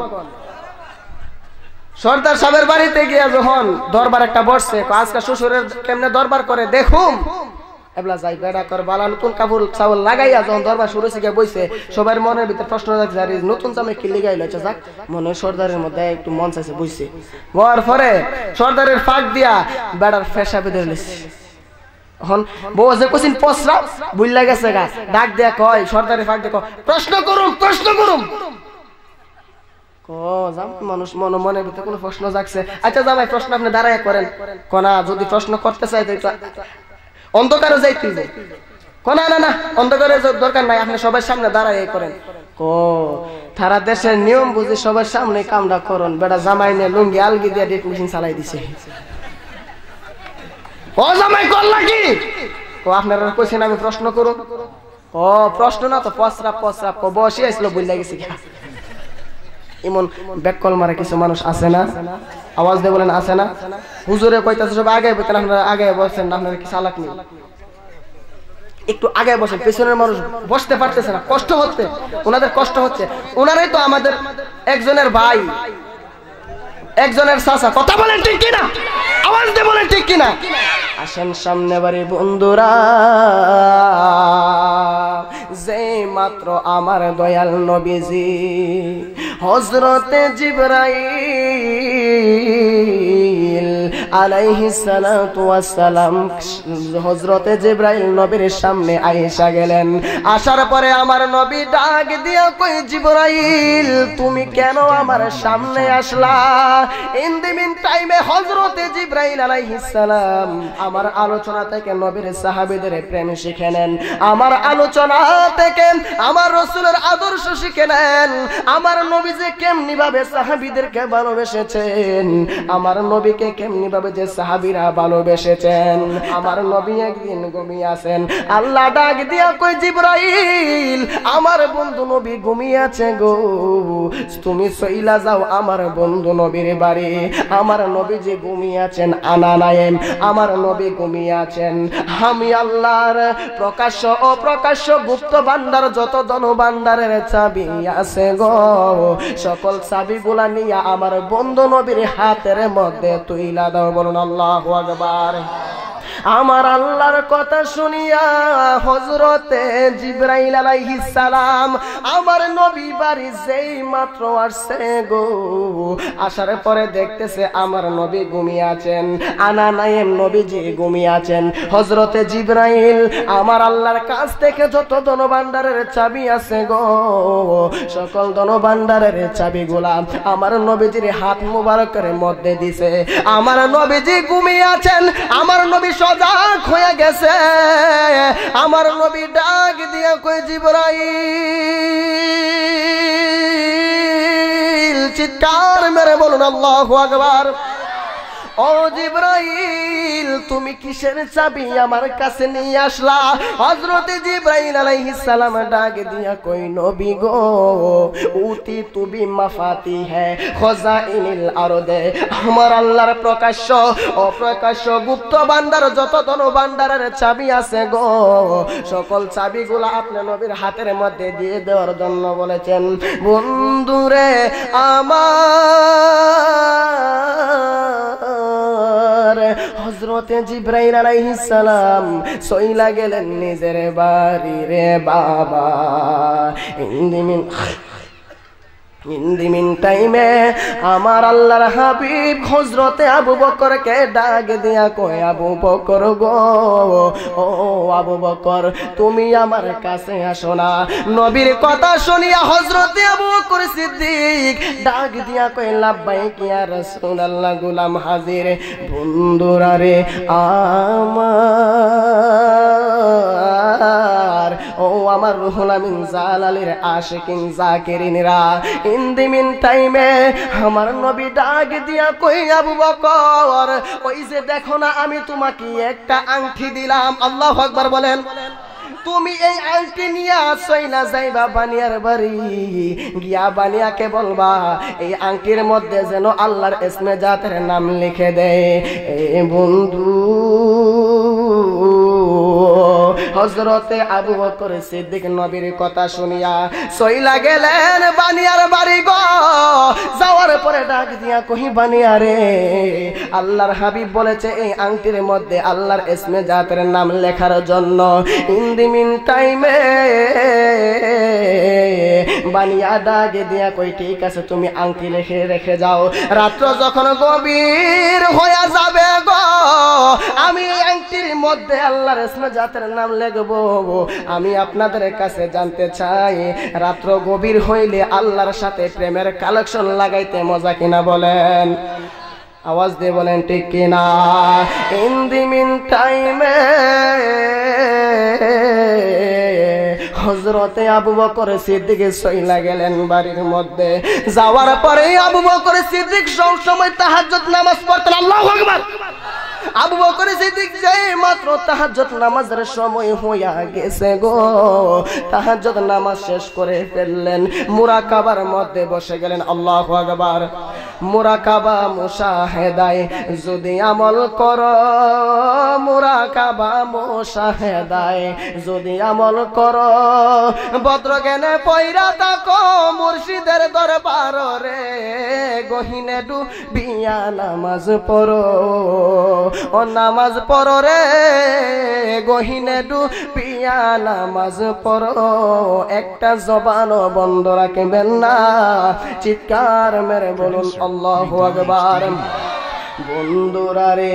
Speaker 2: সর্দার সাহেবের বাড়িতে গিয়ে যখন দরবার একটা বসছে আজকে শ্বশুরের কেমনে দরবার করে দেখুন এবলা যাই বেড়া কর বালা নতুন কাপড় চাউল লাগাইয়া যখন দরবার শুরু হয়েছে বইছে সবার মনের ভিতরে প্রশ্ন রাখছে আর নতুন জামে কি লিগাইল যাক মনে সর্দারের মধ্যে একটু মন চাইছে বইছে হওয়ার পরে সর্দারের ফাঁক দিয়া বেড়ার ফেসা বেঁধে লেছে এখন বউ যে কোচিন প্রস্রাব বুইলা গেছে গা ডাক দিয়া কয় সর্দারের ফাঁক দিয়ে প্রশ্ন করুম মানুষ মনের ভিতরে কোনো প্রশ্ন জাগছে আচ্ছা জামাই প্রশ্ন আপনি দাঁড়ায় করেন কোনা যদি প্রশ্ন করতে চাই অন্ধকারে যাইতে কোনা না অন্ধকারে দরকার নাই আপনি সবার সামনে দাঁড়ায় করেন তারা দেশের নিয়ম বুঝি সবার সামনে কামটা করুন বেটা জামাই নিয়ে লুঙ্গি আলগি দিয়ে ডেট মেশিন চালাই দিছে ও জামাই করলা কি আপনারা কইছেন আমি প্রশ্ন করুন প্রশ্ন না তো প্রস্রাব বসে আসলো বইলা গেছি এমন ব্যাককল মারা কিছু মানুষ আছে না আওয়াজ দিয়ে বলেন আছে না হুজুরে কইতাছে সব আগে বসেন আপনারা আগে বসেন আপনারা কি চালাক নেই একটু আগে বসেন পেছনের মানুষ বসতে পারতেছে না কষ্ট হচ্ছে ওনাদের কষ্ট হচ্ছে ওনারাই তো আমাদের একজনের ভাই একজনের চাচা কথা বলেন ঠিক কিনা আওয়াজ দিয়ে বলেন ঠিক কিনা আসেন সামনে বাড়ি বন্ধুরা যে মাত্র আমার দয়াল নবীজি হযরতে জিবরাইল আলাইহিস সালাতু ওয়াস সালাম হযরতে জিবরাইল নবীর সামনে আয়েশা গেলেন আসার পরে আমার নবী ডাক দিয়া কই জিবরাইল তুমি কেন আমার সামনে আসলা ইন দি মিন টাইমে হযরতে জিবরাইল আলাইহিস সালাম আমার আলোচনা থেকে নবীর সাহাবীদের প্রেম শিখে নেন আমার আলোচনা থেকে আমার রাসূলের আদর্শ শিখে নেন আমার নবী যে কেমনি ভাবে সাহাবীদেরকে ভালোবেসেছেন আমার নবীকে কেমনি ভাবে যে সাহাবীরা ভালোবেসেছেন আমার নবী একদিন ঘুমিয়ে আছেন আল্লাহ ডাক দিয়া কই জিবরাইল আমার বন্ধু নবী ঘুমিয়ে আছে গো তুমি চইলা যাও আমার বন্ধু নবীর বাড়ি আমার নবী যে ঘুমিয়ে আছেন আনা নায়েম আমার নবী ঘুমিয়ে আছেন আমি আল্লাহর প্রকাশ্য অপ্রকাশ্য গুপ্ত ভান্ডার যত ধন ভান্ডারের চাবি আছে গো সকল চাবিগুলা নিয়ে আমার বন্ধু নবীর হাতের মধ্যে তুইলা দাও বলুন আল্লাহু আকবার আমার আল্লাহর কথা শুনিয়া হযরতে জিবরাইল আলাইহিস সালাম আমার নবী বাড়ি যেই মাত্র আসছে গো আসার পরে দেখতেছে আমার নবী ঘুমিয়ে আছেন আনা নায়েম নবীজি ঘুমিয়ে আছেন হযরতে জিবরাইল আমার আল্লাহর কাছ থেকে যত ধন ভান্ডারের চাবি আছে গো সকল ধন ভান্ডারের চাবিগুলা আমার নবীজির হাত মুবারকের মধ্যে দিছে আমার নবীজি ঘুমিয়ে আছেন আমার নবী সজাগ হয়ে গেছে আমার নবী ডাক দিয়া কই জিবরাইল চিৎকার মেরে বলুন আল্লাহু আকবার ও জিবরাইল তুমি কিসের চাবি আমার কাছে নিয়ে আসলা হযরতে জিবরাইল আলাইহিস সালাম ডাক দিয়া কই নবী গো উতি তুবি মাফাতি হে খজাইনিল আরদে আমার আল্লাহর প্রকাশ্য অপ্রকাশ্য গুপ্ত ভান্ডার যত ধন ভান্ডারের চাবি আছে গো সকল চাবিগুলো আপনি নবীর হাতের মধ্যে দিয়ে দেওয়ার জন্য বলেছেন বন্ধুরে আমার হযরতে জিবরাইল আলাইহিস সালাম সইলা গেলেন নিজের বাড়ি রে বাবা। ইন দি মিন টাইমে আমার আল্লাহর হাবিব হযরতে আবু বকরকে ডাক দিয়া কয়, আবু বকর গো, ও আবু বকর তুমি আমার কাছে আসো না। নবীর কথা শুনিয়া হযরতে আবু বকর সিদ্দিক ডাক দিয়া কয়, লাব্বাইক ইয়া রাসূলুল্লাহ, গোলাম হাজির। বন্ধুরা রে আমার, ও আমার রুহুল আমিন জালালের আশিকিন জাকিরিনরা, ইন দি মিন টাইমে আমার নবী ডাক দিয়া কই, আবু বকর ওই যে দেখো না আমি তোমাকে একটা আংটি দিলাম। আল্লাহু আকবার বলেন। তুমি এই আংটি নিয়ে চইলা যাইবা বানিয়ার বাড়ি, গিয়া বানিয়াকে বলবা এই আংটির মধ্যে যেন আল্লাহর ইসমে জাতের নাম লিখে দেয়। এ বন্ধু, হযরতে আবু বকর সিদ্দিক নবীর কথা শুনিয়া চইলা গেলেন বানিয়ার বাড়ি গো। যাওয়ার পরে ডাক দিয়া কহি, বানিয়া রে, আল্লাহর হাবিব বলেছে এই আংটির মধ্যে আল্লাহর ইসমে জাতের নাম লেখার জন্য। ইন দি মিন টাইমে বানিয়া ডাক দিয়া কই, ঠিক আছে তুমি আংটি লিখে রেখে যাও। রাত্র যখন গভীর হয়ে যাবে গো, আমি এই আংটির মধ্যে আল্লাহর ইসমে জাতের নাম লিখবো। আমি আপনাদের কাছে জানতে চাই, রাত্র গভীর হইলে আল্লাহর সাথে প্রেমের কালেকশন লাগাইতে মজা কিনা বলেন? আওয়াজ দিয়ে বলেন ঠিক কিনা? ইন দি মিন টাইমে হযরতে আবু বকর সিদ্দিক চইলা গেলেন বাড়ির মধ্যে। যাওয়ার পরে আবু বকর সিদ্দিক সব সময় তাহাজ্জুদ নামাজ পড়তেন। আল্লাহু আকবার। আবু বকর সিদ্দিক যেই মাত্র তাহাজ্জুদ নামাজের সময় হইয়া গেছে গো, তাহাজ্জুদ নামাজ শেষ করে ফেললেন, মুরাকাবার মধ্যে বসে গেলেন। আল্লাহু আকবার। মুরাকাবা মুশাহেদায় যদি আমল করো, মুরাকাবা মুশাহেদায় যদি আমল করো, বদ্রজ্ঞানে পয়রা থাকো মুর্শিদের দরবার রে, গহিনে ডুবিয়া নামাজ পড়ো, ও নামাজ পড়ো রে, গহিনে ডুবিয়া নামাজ পড়ো। একটা জবানও বন্ধ রাখবেন না, চিৎকার মেরে বলুন আল্লাহু আকবার। বন্ধুরা রে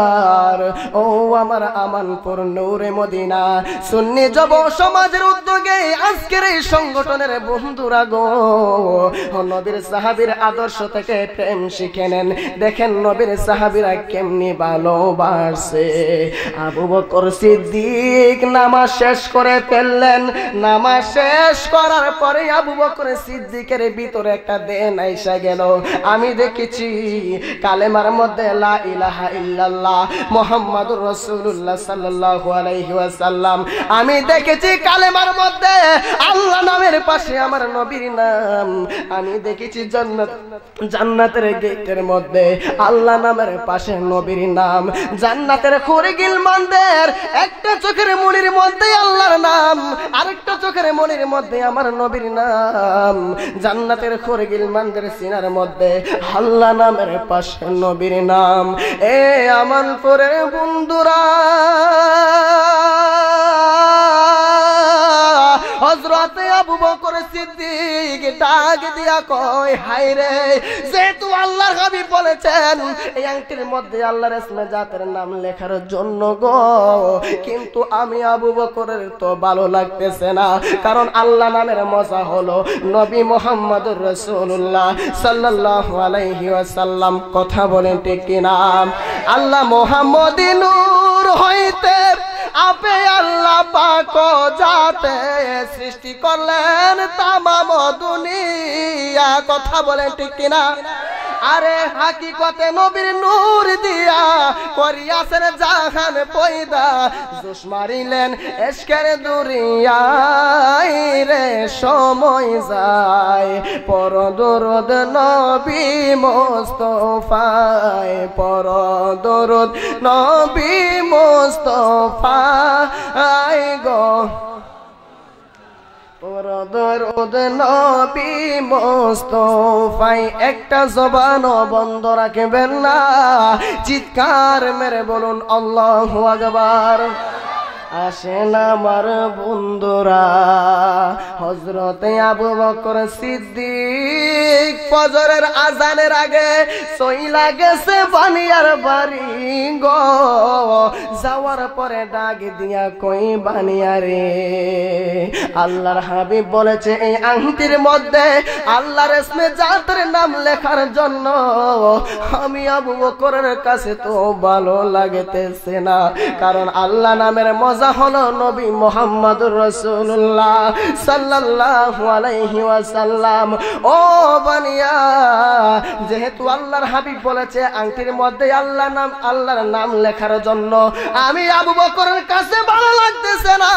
Speaker 2: আমার, ও আমার আমানপুর নূরে মদিনা সুন্নি যুব সমাজের উদ্যোগে আজকের এই সংগঠনের বন্ধুরা গো, নবীর সাহাবীর আদর্শ থেকে প্রেম শিখে নেন। দেখেন নবীর সাহাবীরা কেমনি ভালোবাসে। আবু বকর সিদ্দিক নামাজ শেষ করে ফেললেন। নামাজ শেষ করার পরে আবু বকর সিদ্দিকের ভিতরে একটা দেন আইসা গেল। আমি দেখেছি কালেমার মধ্যে লা ইলাহা ইল্লাল্লাহ মুহাম্মাদুর রাসূলুল্লাহ সাল্লাল্লাহু আলাইহি ওয়াসাল্লাম। আমি দেখেছি কালেমার মধ্যে আল্লাহ নামের পাশে আমার নবীর নাম। আমি দেখেছি জান্নাতের গেটের মধ্যে আল্লাহ নামের পাশে নবীর নাম। জান্নাতের খুরগিলমানদের একটা চোখের মনির মধ্যে আল্লাহর নাম, আরেকটা চোখের মনির মধ্যে আমার নবীর নাম। জান্নাতের খুরগিলমানদের সিনার মধ্যে আল্লাহ নামের পাশে নবীর নাম। এ আমানপুরের বন্ধুরা, হযরতে আবু বকর সিদ্দিক ডাক দিয়া কয়, হায় রে, যেহেতু আল্লাহর হাবিব বলেছেন এই আংটির মধ্যে আল্লাহর ইসমে জাতের নাম লেখার জন্য গো, কিন্তু আমি আবু বকরের তো ভালো লাগতেছে না। কারণ আল্লাহ নামের মজা হলো নবী মুহাম্মদুর রাসূলুল্লাহ সাল্লাল্লাহু আলাইহি ওয়াসাল্লাম। কথা বলেন ঠিক কিনা? আল্লাহ মুহাম্মদী নূর হইতে আপে আল্লাহ পাক জাতে সৃষ্টি করলেন তামাম দুনিয়া। কথা বলেন ঠিক কিনা? আরে হাকিকতে নবীর নূর দিয়া করিয়াছেন জাহান পয়দা, জোশ মারিলেন এশকের দুরিয়ায় রে, সময় যায় পর দরুদ নবী মুস্তাফায়, পর দরুদ নবী মুস্তাফায় গো। ও দরুদ নবী মুস্তাফাই একটা জবানও বন্ধ রাখবেন না, চিৎকার মেরে বলুন আল্লাহু আকবার। আসেন আমার বন্ধুরা, হযরতে আবু বকর সিদ্দিক ফজরের আজানের আগে চইলা গেছে বানিয়ার বাড়ি গো। যাওয়ার পরে ডাক দিয়া কই বানিয়ারে, আল্লাহর হাবিব বলেছে এই আংটির মধ্যে আল্লাহর ইসমে জাতের নাম লেখার জন্য আমি আবু বকরের কাছে তো ভালো লাগতেছে না, কারণ আল্লাহ নামের মজা হলো নবী মুহাম্মদুর রাসূলুল্লাহ সাল্লাল্লাহু আলাইহি ওয়াসাল্লাম। ও বানিয়া, যেহেতু আল্লাহর হাবিব বলেছে আংটির মধ্যে আল্লাহর নাম লেখার জন্য আমি আবু বকরের কাছে ভালো লাগতেছে না,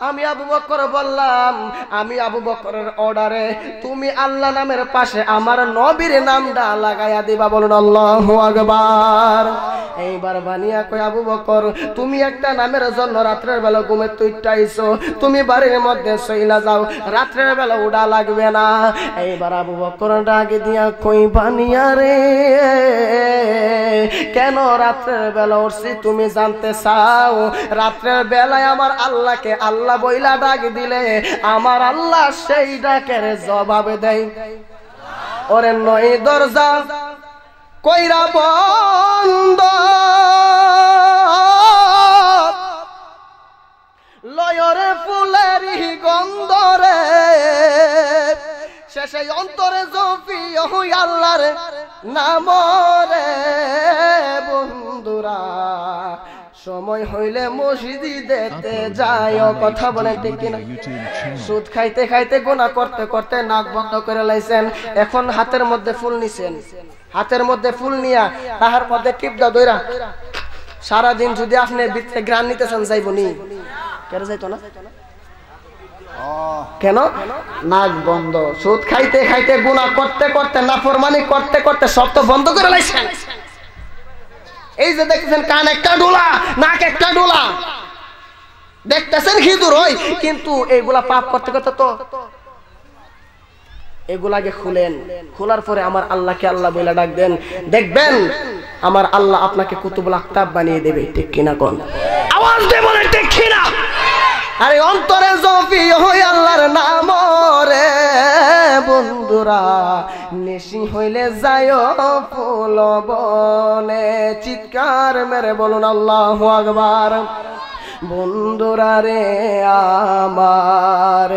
Speaker 2: আমি আবু বকর বললাম, আমি আবু বকরের অর্ডারে তুমি আল্লাহ নামের পাশে আমার নবীর নামটা লাগাইয়া দিবা, বলুন আল্লাহু আকবার। এইবার বানিয়া কই আবু বকর তুমি একটা নামের জন্য রাত্রের বেলা ঘুমে তুইটাইছো, তুমি বাড়ির মধ্যে শোইলা যাও, রাত্রের বেলা উড়া লাগবে না। এইবার আবু বকর ডাক দিয়া কই বানিয়া রে, কেন রাত্রের বেলা উঠছি তুমি জানতে চাও? রাত্রের বেলায় আমার আল্লাহকে আল্লাহ বইলা ডাক দিলে আমার আল্লাহ সেই ডাকের জবাব দেয়। ওরে নয় দরজা কইরা বন্ধ, লয়রে ফুলেরই গন্ধরে শেষে অন্তরে জফি হই আল্লাহর নামরে। বন্ধুরা সময় হইলে মসজিদেতে যায়, কথা বলে ঠিক কিনা? সুদ খাইতে খাইতে গুনাহ করতে করতে নাক বন্ধ করে লাইছেন, এখন হাতের মধ্যে ফুল নিছেন, হাতের মধ্যে ফুল নিয়া তাহার মধ্যে টিপদা দইরা সারাদিন যদি আপনি ভিতরে গ্রান নিতেছেন যাইবনি? কেন যাইতো না? কেন? নাক বন্ধ। সুদ খাইতে খাইতে গুনাহ করতে করতে নাফরমানি করতে করতে সব তো বন্ধ করে লাইছেন। এই যে দেখতেছেন কান একটা ডোলা, নাক একটা ডোলা, দেখতেছেন খিদুর হই, কিন্তু এইগুলা পাপ করতে করতে তো এগুলাকে খুলেন, খোলার পরে আমার আল্লাহকে আল্লাহ বলে ডাক দেন, দেখবেন আমার আল্লাহ আপনাকে কুতুবুল আকতাব বানিয়ে দেবে। ঠিক কিনা কোন? আওয়াজ দিয়ে বলেন ঠিক কিনা? আরে অন্তরে জফি হই আল্লাহর নাম রে বন্ধুরা, নেশি হইলে যায় ফুল বনে, চিৎকার মেরে বলুন আল্লাহু আকবার। বন্ধুরা রে আমার,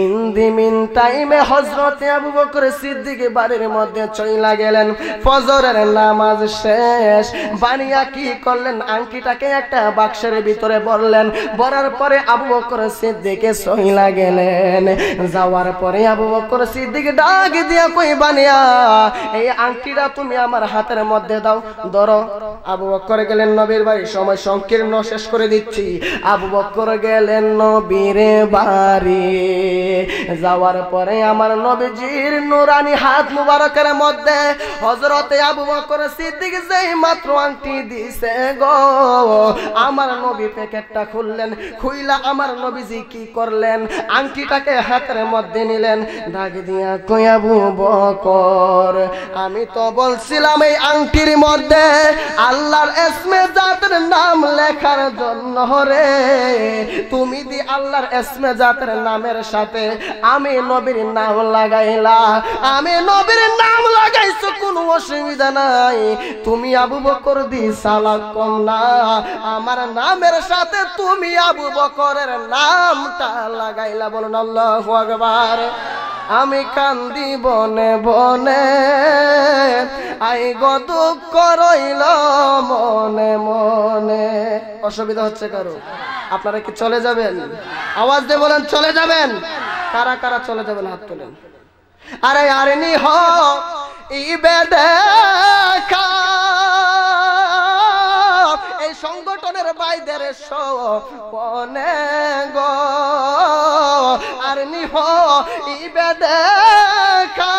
Speaker 2: ইন দি মিন টাইমে হযরতে আবু বকর সিদ্দিক বাড়ির মধ্যে চইলা গেলেন, ফজরের নামাজ শেষ। বানিয়া কি করলেন? আংটিটাকে একটা বাক্সের ভিতরে ভরলেন, ভরার পরে আবু বকর সিদ্দিকে চইলা গেলেন। যাওয়ার পরে আবু বকর সিদ্দিক ডাক দিয়া কই বানিয়া এই আংটিটা তুমি আমার হাতের মধ্যে দাও, ধরো। আবু বকর গেলেন নবীর বাড়ি, সময় সংকীর্ণ, শেষ করে দিচ্ছি। আবু বকর গেলেন নবীর বাড়ি, যাওয়ার পরে আমার নবীজির নুরানি হাত মুবারকের মধ্যে হযরতে আবু বকর সিদ্দিক যেই মাত্র আংটি দিছে গো, আমার নবী প্যাকেটটা খুললেন, খুইলা আমার নবীজি কি করলেন? আংটিটাকে হাতের মধ্যে নিলেন, ডাক দিয়া কই আবু বকর আমি তো বলছিলাম এই আংটির মধ্যে আল্লাহর ইসমে জাতের নাম লেখার জন্য রে, তুমি দি আল্লাহর ইসমে জাতের নামের সাথে আমি নবীর নাম লাগাইলা, আমি নবীর নাম লাগাইছো, কোনো অসুবিধা নাই। তুমি আবু বকর দি সালাক কম না, আমার নামের সাথে তুমি আবু বকরের নামটা লাগাইলা, বলুন আল্লাহু আকবার। আমি কান্দি বনে বনে, আই গো দুঃখ রইল মনে মনে। অসুবিধা হচ্ছে কারো? আপনারা কি চলে যাবেন? আওয়াজ দিয়ে বলেন চলে যাবেন। কারা কারা চলে যাবেন হাত তোলেন। আরে আরে নি হ ইবে দেখা, এই সংগঠনের বাইদের সপনে গো, আর নি হ ইবে দেখা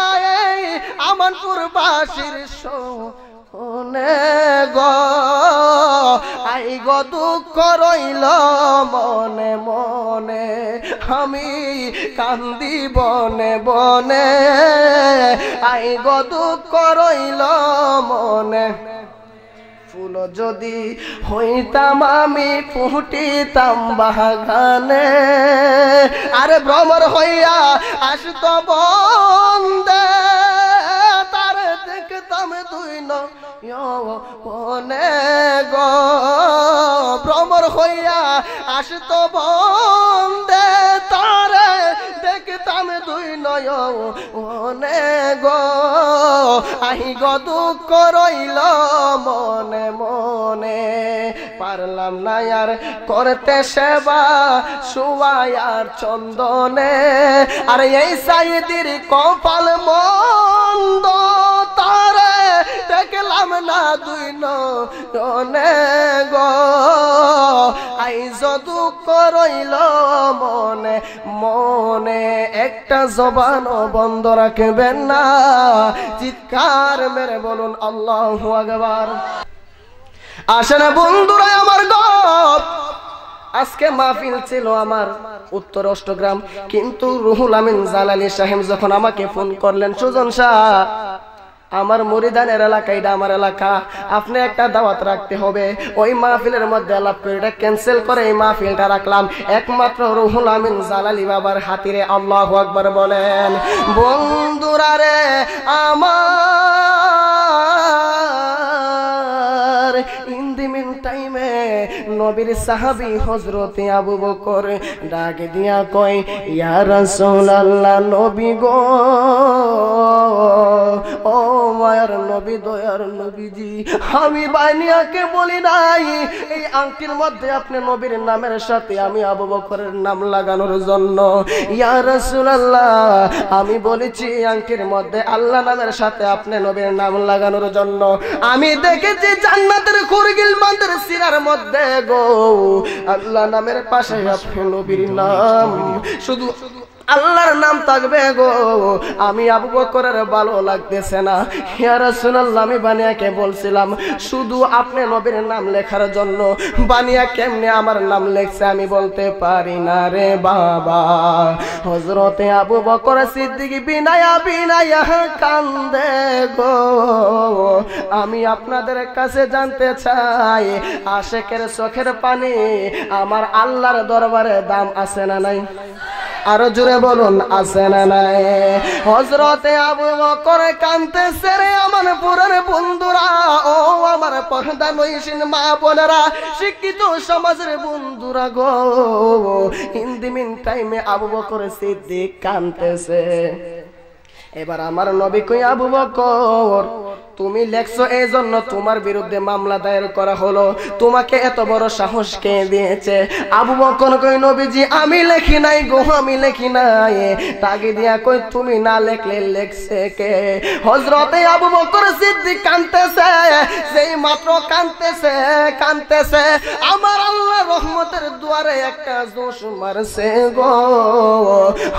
Speaker 2: আমানপুর বাসীর মনে গো আই গো দুঃখ রইল মনে মনে আমি কান্দি বনে বনে আই গো দুঃখ রইল মনে ফুল যদি হইতাম আমি ফুটিতাম বাগানে আরে ভ্রমর হইয়া আসতো বন্দে তার দেখতাম দুই নয়নে গো ভ্রমর হইয়া আসতো বন্দে তার দেখতাম দুই নয়নে গো আহি গো দুঃখ রইল মনে মনে পারলাম না আর করতে সেবা সুয়ায়ার চন্দনে আর এই সাইদির কপাল মন্দ তারে দেখলাম না দুই নয়নে গো আইজ দুঃখ রইল মনে মনে একটা জবান বন্ধ রাখবেন না চিৎকার মেরে বলুন আল্লাহু আকবার আসেন বন্ধুরা আমার গপ আজকে মাহফিল ছিল আমার উত্তর অষ্টগ্রাম কিন্তু রুহুল আমিন জালালী সাহেব যখন আমাকে ফোন করলেন সুজন শাহ আমার মুরিদানের এলাকা এটা আমার এলাকা আপনি একটা দাওয়াত রাখতে হবে ওই মাহফিলের মধ্যে আলাপ করে এটা ক্যান্সেল করে এই মাহফিলটা রাখলাম একমাত্র রুহুল আমিন জালালী বাবার হাতিরে আল্লাহু আকবার বলেন বন্ধুরা রে আমার ইন দি মিন টাইমে নবীর সাহাবী হযরত আবু বকর ডাক দিয়া কয় ইয়া রাসূলুল্লাহ নবী গো ও মায়ার নবী দয়ার নবীজি আমি বানিয়াকে বলি নাই এই আংটির মধ্যে আপনি নবীর নামের সাথে আমি আবু বকরের নাম লাগানোর জন্য ইয়া রাসূলুল্লাহ আমি বলেছি আংটির মধ্যে আল্লাহ নামের সাথে আপনি নবীর নাম লাগানোর জন্য আমি দেখেছি জান্নাতের খুরগিল বান্দার সিরার মধ্যে গো আল্লাহ নামের পাশে আপনি নবীর নাম শুধু আল্লাহর নাম থাকবে গো আমি আবু বকরের ভালো লাগতেছে না ইয়া রাসূলুল্লাহ আমি বানিয়াকে বলছিলাম শুধু আপনি নবীর নাম লেখার জন্য বানিয়া কেমনে আমার নাম লেখছে আমি বলতে পারি না রে বাবা হযরতে আবু বকর সিদ্দিক বিনায়া বিনায়া কান্দে গো আমি আপনাদের কাছে জানতে চাই আশিকের চোখের পানি আমার আল্লাহর দরবারে দাম আছে না নাই আরো জোরে বলুন আছে না নাই হযরতে আবু বকর কাঁদতেছে রে আমার পুরার বন্ধুরা ও আমার পর্দা নয়সীন মা বোনেরা শিক্ষিত সমাজের বন্ধুরা গো ইন দি মিন টাইমে আবু বকর সিদ্দিক কাঁদতেছে এবার আমার নবী কই আবু বকর তুমি লেখছো এই জন্য তোমার বিরুদ্ধে মামলা দায়ের করা হলো তোমাকে এত বড় সাহস কে দিয়েছে আবু বকর কই নবীজি আমি লেখি নাই গো আমি লেখি নাই তাকে দিয়া কই তুমি না লেখলে লেখছে কে হযরতে আবু বকর সিদ্দিক কাঁদতেছে সেই মাত্র কাঁদতেছে আমার আল্লাহ রহমতের দুয়ারে একটা জোশ মারছে গো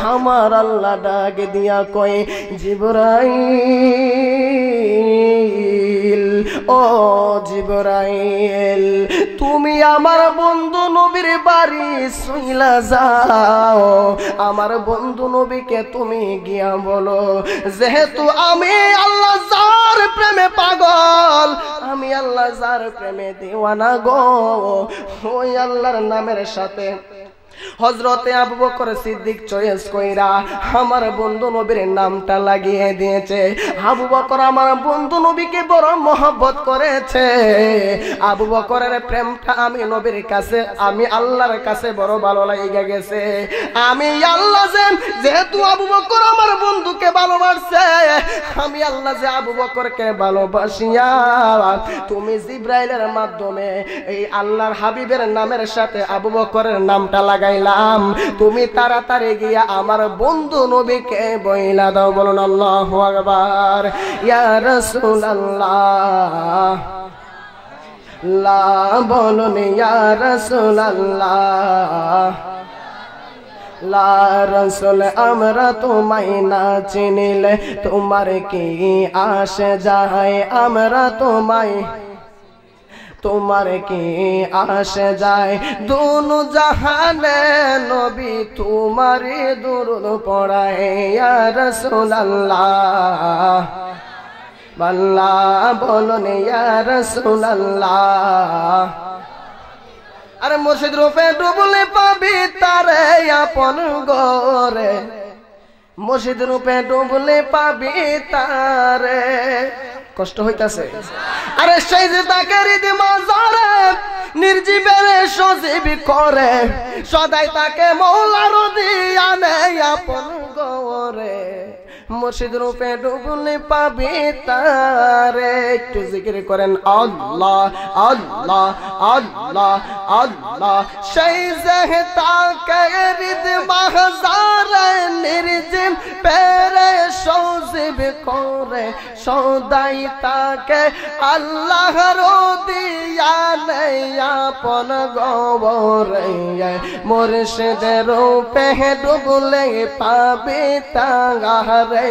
Speaker 2: আমার আল্লাহ ডাক দিয়া কই জিবরাইল ও জিবরাইল তুমি আমার বন্ধু নবীর বাড়ি শুইলা যাও আমার বন্ধু নবীকে তুমি গিয়া বলো যেহেতু আমি আল্লাহ যার প্রেমে পাগল আমি আল্লাহ যার প্রেমে দিওয়ানা গো ওই আল্লাহর নামের সাথে হযরতে আবু বকর সিদ্দিক চয়েস কইরা আমার বন্ধু নবীর নামটা লাগিয়ে দিয়েছে আবু বকর আমার বন্ধু নবীকে বড় মহব্বত করেছে আবু বকরের প্রেমটা আমি নবীর কাছে আমি আল্লাহর কাছে বড় ভালো লাগে গেছে আমি আল্লাহ যেহেতু আবু বকর আমার বন্ধুকে ভালোবাসে আমি আল্লাহ যে আবু বকরকে ভালোবাসিয়া তুমি জিবরাইলের মাধ্যমে এই আল্লাহর হাবিবের নামের সাথে আবু বকরের নামটা লাগাইলাম তুমি তাড়াতাড়ি গিয়া আমার বন্ধু নবীকে বইলা দাও বলুন আল্লাহু আকবার ইয়া রাসূলুল্লাহ লা বলুন ইয়া রাসূলুল্লাহ লা রাসূল আমরা তোমায় না চিনিলে তোমার কি আসে যায় আমরা তোমার কি আসে যায় দুনু জাহানে নবী তোমারে দুরূদ পড়ায় ইয়া রাসূলুল্লাহ আল্লাহ বলুন ইয়া রাসূলুল্লাহ আরে মুর্শিদ রূপে ডুবলে পাবি তারে আপন গরে মুর্শিদ রূপে ডুবলে পাবি তারে কষ্ট হইতাছে আরে সেই যে তাকে হৃদ মাজারে নির্জীবের সজীব করে সদাই তাকে মৌলার দিয়ানে আপন গরে মুর্শিদ রূপে ডুবলে পাবি তারে একটু জিকির করেন আল্লাহ আল্লাহ আল্লাহ আল্লাহ সেই যে তাকে হৃদ মাজারে নির্জীব পেরে সজীব করে সদাই তাকে আল্লাহর দিয়ানে আপন গবরে মুর্শিদের রূপে ডুবলে পাবি তারে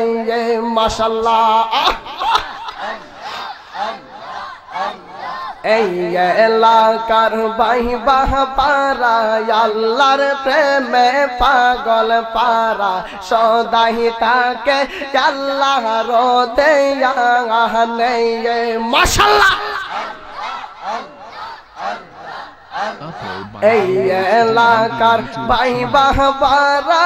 Speaker 2: মাশাআল্লাহ এই এলাকার বাইবা পারা আল্লাহর প্রেমে পাগল পারা সদাই তাকে আল্লাহর দেয়ানে মাশাআল্লাহ এই এলাকার বাইবা পারা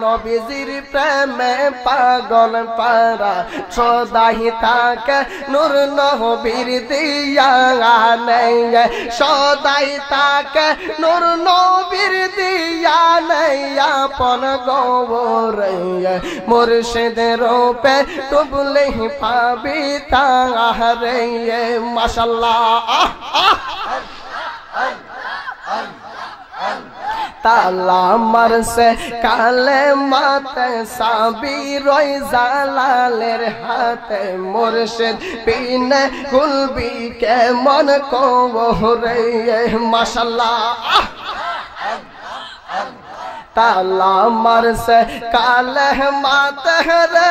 Speaker 2: নবীজির প্রেমে পাগল পারা সদাই তাকে নূর নবীর দিয়ানে সদাই তাকে নূর নবীর দিয়ানে আপন গবরে মুর্শিদের রূপে ডুবলে পাবি তারে মাশাআল্লাহ তালা মারসে কালে মাতে সাবির জালালের হাতে মুর্শিদ বিনে গুলবি কে মন কোরে মাশাআল্লাহ তালা মারসে কালে মাতে রে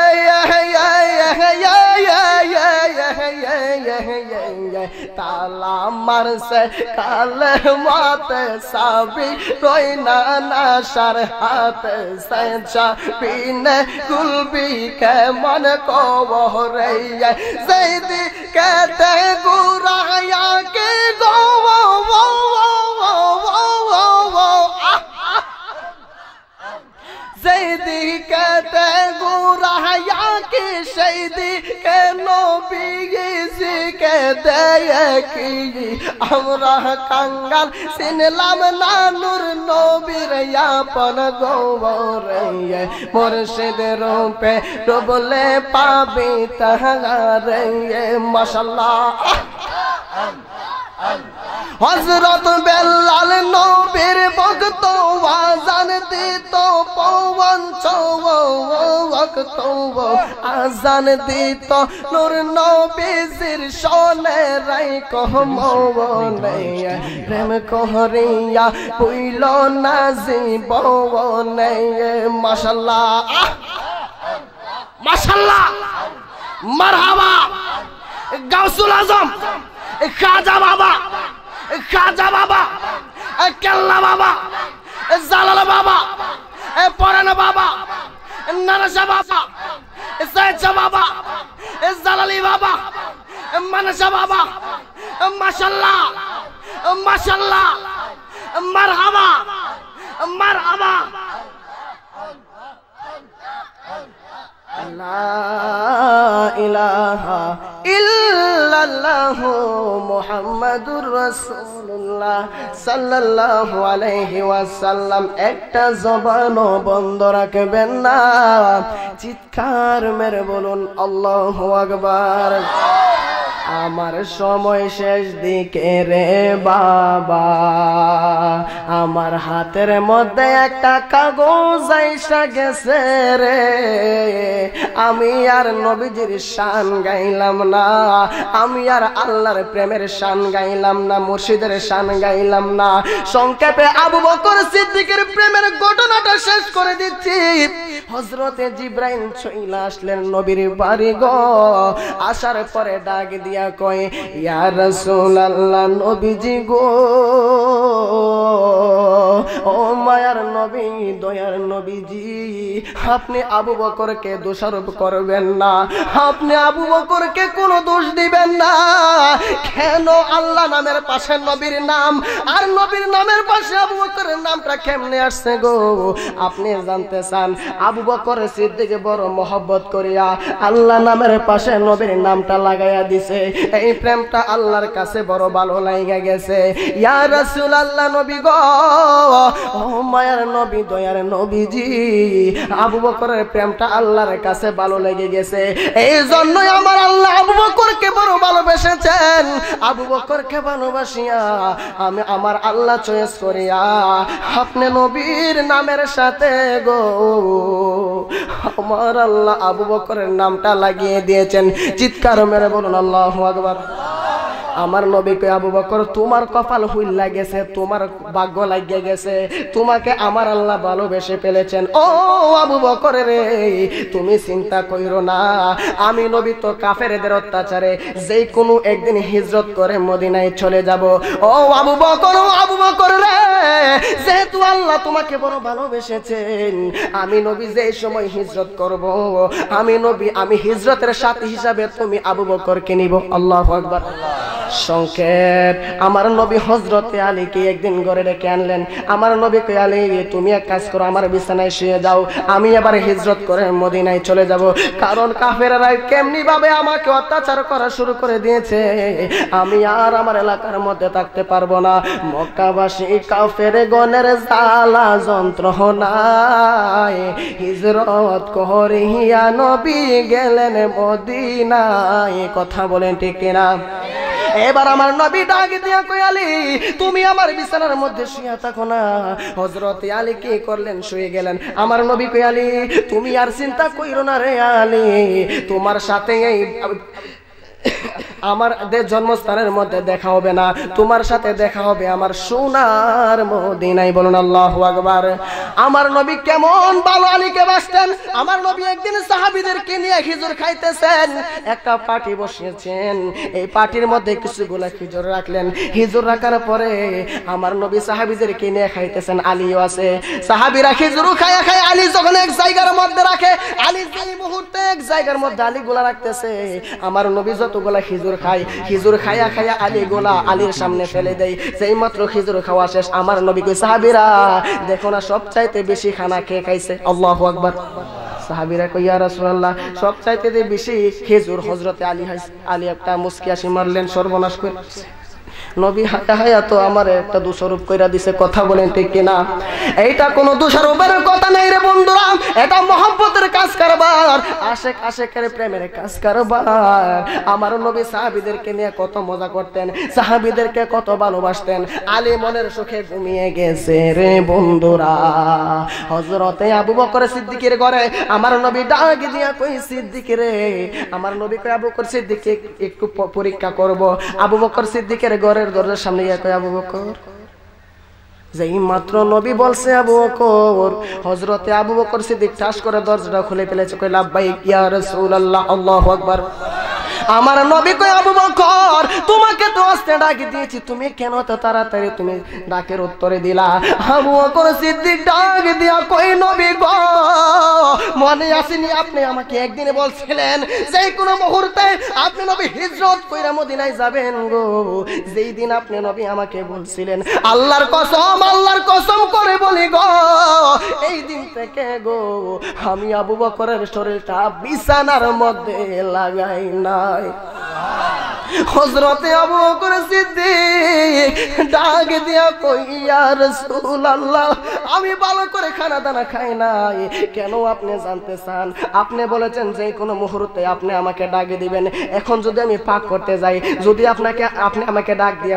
Speaker 2: তালা মারসে কালে মাতে সাবি রইনা নাশার হাতে সেচা বিনে গুলবি কে মন কোরে জৈদি কেতে গুরায়া কে গো জৈদি কেতে গুরায়া কে শহীদি কে নবী কে দেখি আমরা কাঙ্গাল চিনলাম না নূর নবীর আপন গবরে মুর্শিদ রূপে ডুবলে পাবি তারে মাশাআল্লাহ হযরত বেলাল নবীর ভক্ত আযান দিত পবন চৌক আযান দিত নূর নবীর শোনে রাই কহমনে প্রেম করিয়া হইল না জীবনে মাশাআল্লাহ মাশাআল্লাহ মারহাবা গাউসুল আজম খাজা বাবা কেল্লা বাবা জালাল বাবা পরান বাবা নানাশা বাবা সাইদশা বাবা জালালি বাবা মানসা বাবা মাশাআল্লাহ মাশাআল্লাহ মারহাবা মারহাবা লা ইলাহা ইল্লাল্লাহ মুহাম্মাদুর রাসূলুল্লাহ সাল্লাল্লাহু আলাইহি ওয়াসাল্লাম একটা জবানও বন্ধ রাখবেন না চিৎকার মেরে বলুন আল্লাহু আকবার আমার সময় শেষ দিকে রে বাবা, আমার হাতের মধ্যে একটা কাগজ আইসা গেছে রে, আমি আর নবীজির শান গাইলাম না, আমি আর আল্লাহর প্রেমের শান গাইলাম না, মুর্শিদের শান গাইলাম না। সংক্ষেপে আবু বকর সিদ্দিকের প্রেমের ঘটনাটা শেষ করে দিচ্ছি। হযরতে জিবরাইল চইলা আসলেন নবীর বাড়ি গো, আসার পরে ডাক দিয়া কয় ইয়া রাসূলুল্লাহ, নবীজি গো, ও মায়ার নবী, দয়ার নবীজি, আপনি আবু বকরকে দোষারোপ করবেন না, আপনি আবু বকরকে কোনো দোষ দিবেন না। কেন আল্লাহ নামের পাশে নবীর নাম, আর নবীর নামের পাশে আবু বকরের নামটা কেমনে আসছে গো? আপনি জানতে চান? আবু বকর সিদ্দিক বড় মহব্বত করিয়া আল্লাহ নামের পাশে নবীর নামটা লাগাইয়া দিছে। এই প্রেমটা আল্লাহর কাছে বড় ভালো লাগা গেছে। ইয়া রাসূলুল্লাহ, নবী গো, ও মায়ার নবী, দয়ার নবীজি, আবু বকরের প্রেমটা আল্লাহর কাছে ভালো লেগে গেছে, এই জন্যই আমার আল্লাহ আবু বকরকে বড় ভালোবেসেছেন। আবু বকরকে ভালোবাসিয়া আমি আমার আল্লাহ চয়েস করিয়া আপনি নবীর নামের সাথে গো আমার আল্লাহ আবু বকরের নামটা লাগিয়ে দিয়েছেন। চিৎকার মেরে বলুন আল্লাহু আকবার। আমার নবীকে আবু বকর, তোমার কপাল হুইল্লা গেছে, তোমার ভাগ্য লাগিয়ে গেছে, তোমাকে আমার আল্লাহ ভালোবেসে ফেলেছেন। ও আবু বকর রে, তুমি চিন্তা কইরো না, আমি নবী তো কাফেরদের অত্যাচারে যেই কোনো একদিন হিজরত করে মদিনায় চলে যাব। ও আবু বকর, ও আবু বকর রে, যেহেতু আল্লাহ তোমাকে বড় ভালোবেসেছেন, আমি নবী যেই সময় হিজরত করব, আমি নবী, আমি হিজরতের সাথী হিসাবে তুমি আবু বকরকে নিব। আল্লাহু আকবার। সংক্ষেপ, আমার নবী হযরতে আলীকে একদিন ঘরে ডেকে আনলেন। আমার নবী কই, আলী তুমি এক কাজ করো, আমার বিছানায় শুয়ে যাও, আমি এবার হিজরত করে মদিনায় চলে যাব। কারণ কাফেররা কেমনি ভাবে আমাকে অত্যাচার করা শুরু করে দিয়েছে, আমি আর আমার এলাকার মধ্যে থাকতে পারবো না। মক্কাবাসী কাফের গণের জ্বালা যন্ত্রণায় হিজরত করিয়া নবী গেলেন মদিনায়। কথা বলেন ঠিক কিনা? এবার আমার নবী ডাক দিয়া কই, আলী তুমি আমার বিছানার মধ্যে শুয়ে থাকো না। হযরতে আলী কি করলেন? শুয়ে গেলেন। আমার নবী কই, আলী তুমি আর চিন্তা কইরো না রে আলী, তোমার সাথে এই আমার জন্মস্থানের মধ্যে দেখা হবে না, তোমার সাথে দেখা হবে আমার সোনার মদিনায়। বলুন আল্লাহু আকবার। আমার নবী কেমন ভালো আলীকে বাসতেন। আমার নবী একদিন সাহাবীদেরকে নিয়ে খিজুর খাইতেছেন, একটা পাটি বসিয়েছেন, এই পাটির মধ্যে কিছুগুলা খিজুর রাখলেন। খিজুর রাখার পরে আমার নবী সাহাবীদেরকে নিয়ে খাইতেছেন, আলীও আছে। সাহাবীরা খিজুর খায়া খায় আলী যখন এক জায়গার মধ্যে রাখে, আলী যেই মুহূর্তে এক জায়গার মধ্যে আলীগুলা রাখতেছে, আমার নবী যতগুলা খিজুর খায়, খিজুর খায়া খায়া আলীগুলা আলীর সামনে ফেলে দেয়। যেই মাত্র খিজুর খাওয়া শেষ, আমার নবী কই, সাহাবীরা দেখো না সবচাইতে বেশি খানা খেয়ে খাইছে। আল্লাহু আকবার। সাহাবীরা কই, ইয়া রাসূলুল্লাহ, সবচাইতে বেশি খেজুর হযরতে আলী খাইছে। আলী একটা মুস্কি হাসি মারলেন, সর্বনাশ করে নবী হায়া হায়া তো আমার একটা দোষারোপ কইরা দিছে। কথা বলেন ঠিক কিনা? এইটা কোনো দোষারোপের কথা নাই রে বন্ধুরা, এটা মহব্বতের কাজ কারবার, আশেক আশেকের প্রেমের কাজ কারবার। আমার নবী সাহাবীদেরকে নিয়ে কত মজা করতেন, সাহাবীদেরকে কত ভালোবাসতেন। আলী মনের সুখে ঘুমিয়ে গেছে রে বন্ধুরা। হযরতে আবু বকর সিদ্দিকের ঘরে আমার নবী ডাক দিয়া কই, সিদ্দিক রে, আমার নবী কই, আবু বকর সিদ্দিককে একটু পরীক্ষা করব। আবু বকর সিদ্দিকের ঘরের দরজার সামনে গিয়ে কই, আবু বকর। যেই মাত্র নবী বলছে আবু বকর, হযরতে আবু বকর সিদ্দিক ঠাস করে দরজাটা খুলে ফেলেছে, কই, লাব্বাইক ইয়া রাসূলুল্লাহ। আল্লাহু আকবার। আমার নবী কই, আবু বকর তোমাকে তো আস্তে ডাকি দিয়েছি, তুমি কেন তো তাড়াতাড়ি তুমি ডাকের উত্তরে দিলা? আবু বকর সিদ্দিক ডাক দিয়া কই, নবী গো, মনে আসেনি আপনি আমাকে একদিন বলছিলেন যে কোনো মুহূর্তে আপনি নবী হিজরত কইরা মদিনায় যাবেন গো। যেই দিন আপনি নবী আমাকে বলছিলেন, আল্লাহর কসম করে বলি গো, এই দিন থেকে গো আমি আবু বকরের শরীরটা বিছানার মধ্যে লাগাই নাই। হযরতে আবু বকর সিদ্দিক ডাক দিয়া কই, ইয়া রাসূলুল্লাহ, আমি ভালো করে খানা দানা খাই নাই। কেন আপনি জানতে চান? আপনি বলেছেন যে কোনো মুহূর্তে আপনি আমাকে ডাক দিবেন। এখন যদি আমি পাক করতে যাই, যদি আপনি আমাকে ডাক দিয়ে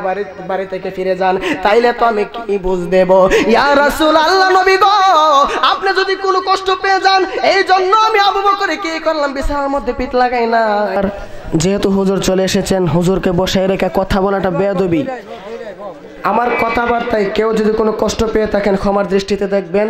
Speaker 2: বাড়ি থেকে ফিরে যান, তাইলে তো আমি কি বুঝ দেব? ইয়া রাসূলুল্লাহ, নবী গো, আপনি যদি কোনো কষ্ট পেয়ে যান, এই জন্য আমি আবু বকর কি করলাম, বিছানার মধ্যে পিঠ লাগাই না। যেহেতু হুজুর চলে এসেছেন, হুজুরকে বসায় রেখে কথা বলাটা বেয়াদবি। আমার কথাবার্তায় কেউ যদি কোনো কষ্ট পেয়ে থাকেন ক্ষমার দৃষ্টিতে দেখবেন।